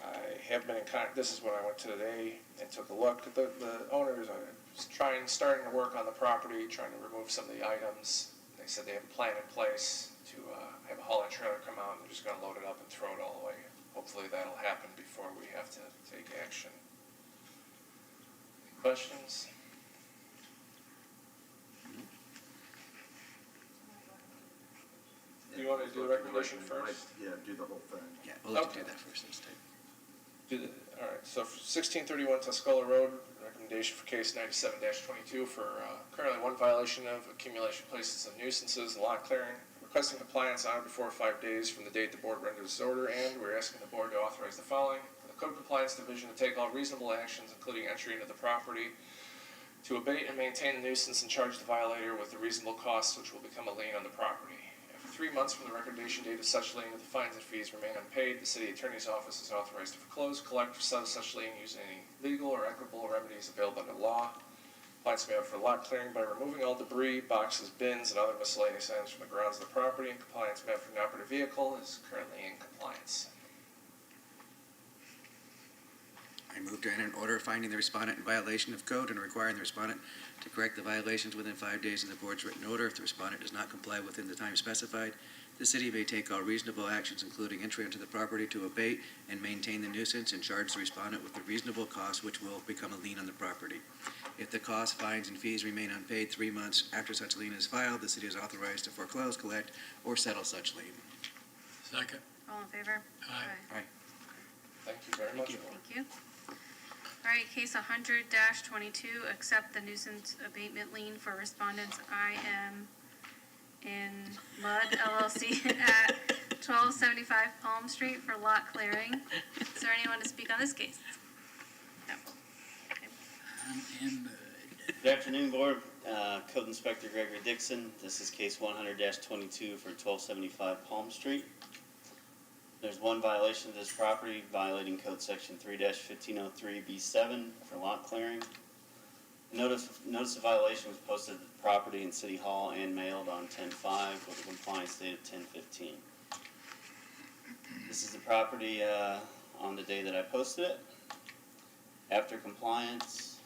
I have been in contact. This is when I went to today and took a look. The owners are starting to work on the property, trying to remove some of the items. They said they have a plan in place to have a hauling trailer come out, and they're just going to load it up and throw it all away. Hopefully that'll happen before we have to take action. Any questions? Do you want to do the recommendation first? Yeah, do the whole thing. Yeah, we'll have to do that first. Let's take. All right, so for 1631 Tuscola Road, recommendation for case 97-22 for currently one violation of accumulation places of nuisances and lot clearing. Requesting compliance on or before 5 days from the date the board renders this order, and we're asking the board to authorize the following. For the Code Compliance Division to take all reasonable actions, including entry into the property, to abate and maintain the nuisance and charge the violator with the reasonable costs which will become a lien on the property. After 3 months from the recommendation date of such lien, if the fines and fees remain unpaid, the City Attorney's Office is authorized to foreclose, collect, or settle such lien using any legal or equitable remedies available under law. Compliance may have for lot clearing by removing all debris, boxes, bins, and other miscellaneous items from the grounds of the property, and compliance may have for an operative vehicle is currently in compliance. I move to enter an order finding the respondent in violation of code and requiring the respondent to correct the violations within 5 days of the board's written order. If the respondent does not comply within the time specified, the city may take all reasonable actions, including entry into the property, to abate and maintain the nuisance and charge the respondent with the reasonable cost which will become a lien on the property. If the costs, fines, and fees remain unpaid 3 months after such lien is filed, the city is authorized to foreclose, collect, or settle such lien. Second. All in favor? Aye. Thank you very much. Thank you. All right, case 100-22, accept the nuisance abatement lien for respondents I.M. in Mud LLC at 1275 Palm Street for lot clearing. Is there anyone to speak on this case? No. Okay. I'm in Good afternoon, Board. Code Inspector Gregory Dixon. This is case 100-22 for 1275 Palm Street. There's one violation of this property, violating Code Section 3-1503B7 for lot clearing. Notice of violation was posted at the property in City Hall and mailed on 10/5 with a compliance date of 10/15. This is the property on the day that I posted it. After compliance,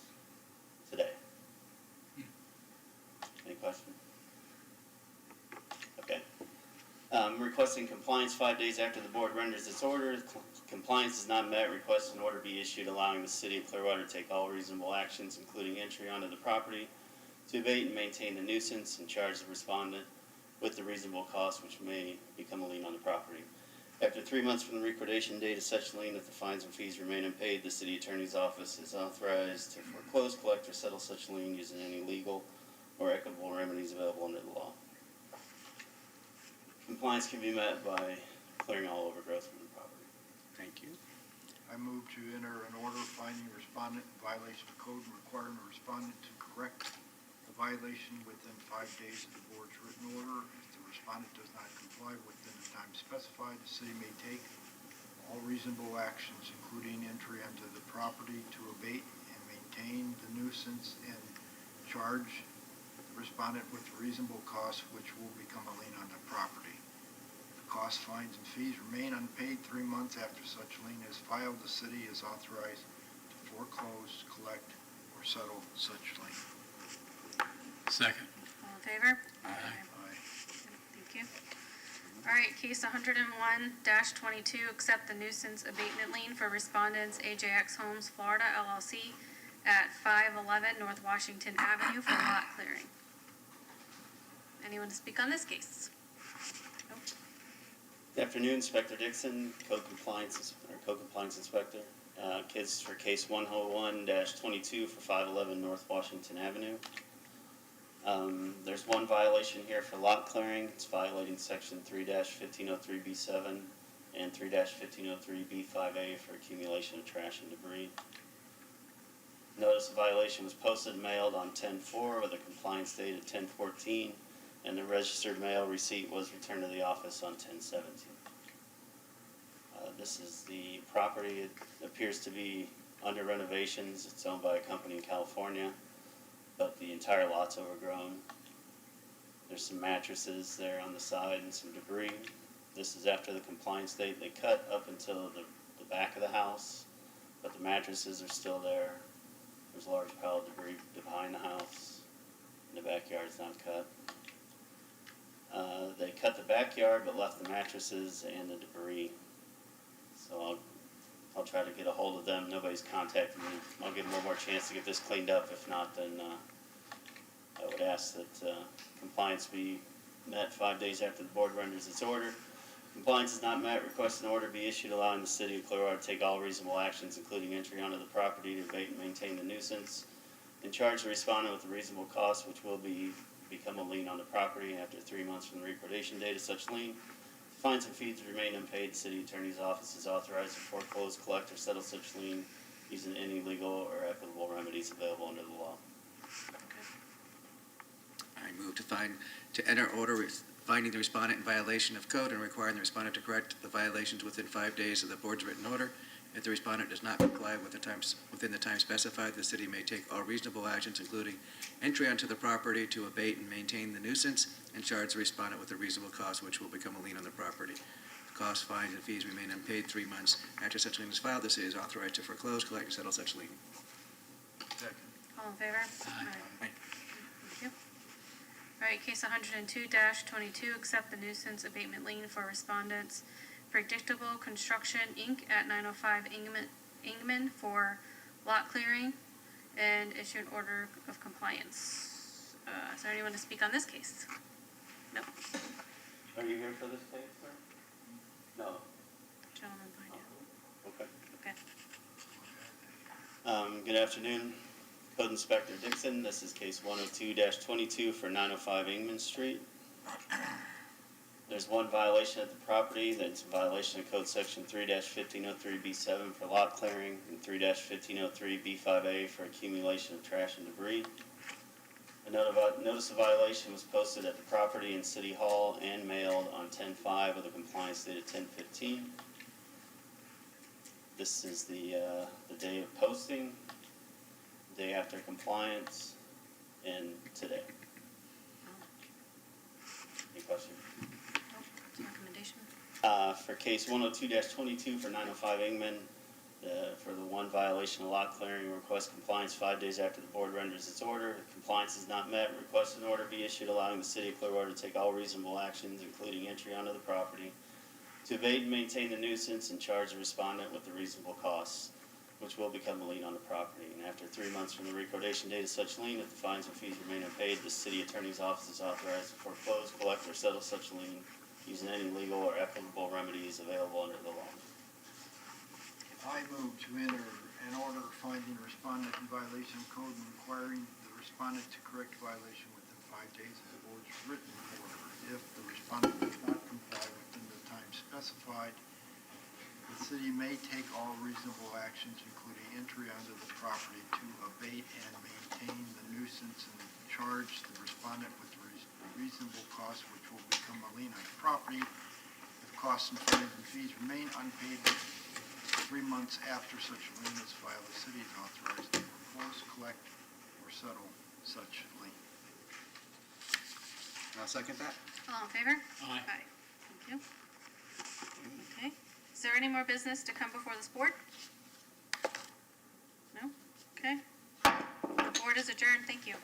today. Any question? Okay. Requesting compliance 5 days after the board renders its order. Compliance is not met. Request an order be issued allowing the City of Clearwater to take all reasonable actions, including entry onto the property, to abate and maintain the nuisance and charge the respondent with the reasonable cost which may become a lien on the property. After 3 months from the recordation date of such lien, if the fines and fees remain unpaid, the City Attorney's Office is authorized to foreclose, collect, or settle such lien using any legal or equitable remedies available under the law. Compliance can be met by clearing all overgrowth from the property. Thank you. I move to enter an order finding respondent in violation of code and requiring the respondent to correct the violation within 5 days of the board's written order. If the respondent does not comply within the time specified, the city may take all reasonable actions, including entry into the property to abate and maintain the nuisance and charge the respondent with reasonable costs which will become a lien on the property. Costs, fines, and fees remain unpaid 3 months after such lien is filed, the city is authorized to foreclose, collect, or settle such lien. second. All in favor? Aye. Aye. Thank you. All right, case 101-22, accept the nuisance abatement lien for respondents AJX Homes Florida LLC at 511 North Washington Avenue for lot clearing. Anyone to speak on this case? Nope. Good afternoon, Inspector Dixon, Code Compliance Inspector. Case for case 101-22 for 511 North Washington Avenue. There's one violation here for lot clearing. It's violating section 3-1503B7 and 3-1503B5A for accumulation of trash and debris. Notice of violation was posted and mailed on 10/4 with a compliance date of 10/14, and the registered mail receipt was returned to the office on 10/17. This is the property. It appears to be under renovations. It's owned by a company in California, but the entire lot's overgrown. There's some mattresses there on the side and some debris. This is after the compliance date. They cut up until the back of the house, but the mattresses are still there. There's a large pile of debris behind the house, and the backyard's not cut. They cut the backyard but left the mattresses and the debris. So I'll try to get a hold of them. Nobody's contacted me. I'll give them one more chance to get this cleaned up. If not, then I would ask that compliance be met 5 days after the board renders its order. Compliance is not met, request an order be issued allowing the city of Clearwater to take all reasonable actions, including entry onto the property to abate and maintain the nuisance, and charge the respondent with a reasonable cost, which will become a lien on the property after 3 months from the recordation date of such lien. Fines and fees remain unpaid. The city attorney's office is authorized to foreclose, collect, or settle such lien using any legal or equitable remedies available under the law. I move to enter order finding the respondent in violation of code and requiring the respondent to correct the violations within 5 days of the board's written order. If the respondent does not comply within the time specified, the city may take all reasonable actions, including entry onto the property to abate and maintain the nuisance, and charge the respondent with a reasonable cost, which will become a lien on the property. Costs, fines, and fees remain unpaid 3 months after such lien is filed. The city is authorized to foreclose, collect, and settle such lien. Second. All in favor? Aye. Thank you. All right, case 102-22, accept the nuisance abatement lien for respondents Predictable Construction, Inc. at 905 Ingman for lot clearing and issue an order of compliance. Is there anyone to speak on this case? No. Are you here for this case, sir? No. Gentleman behind you. Okay. Okay. Good afternoon, Code Inspector Dixon. This is case 102-22 for 905 Ingman Street. There's one violation at the property. That's a violation of Code Section 3-1503B7 for lot clearing and 3-1503B5A for accumulation of trash and debris. A notice of violation was posted at the property in City Hall and mailed on 10/5 with a compliance date of 10/15. This is the day of posting, day after compliance, and today. Any questions? Recommendation? For case 102-22 for 905 Ingman, for the one violation of lot clearing, request compliance 5 days after the board renders its order. If compliance is not met, request an order be issued allowing the city of Clearwater to take all reasonable actions, including entry onto the property, to abate and maintain the nuisance and charge the respondent with the reasonable costs, which will become a lien on the property. And after 3 months from the recordation date of such lien, if the fines and fees remain unpaid, the city attorney's office is authorized to foreclose, collect, or settle such lien using any legal or equitable remedies available under the law. I move to enter an order finding the respondent in violation of code and requiring the respondent to correct violation within 5 days of the board's written order. If the respondent does not comply within the time specified, the city may take all reasonable actions, including entry onto the property to abate and maintain the nuisance and charge the respondent with reasonable costs, which will become a lien on the property. If costs and fines and fees remain unpaid 3 months after such a lien is filed, the city is authorized to foreclose, collect, or settle such lien. I'll second that. All in favor? Aye. Thank you. Okay. Is there any more business to come before this board? No? Okay. The board is adjourned. Thank you.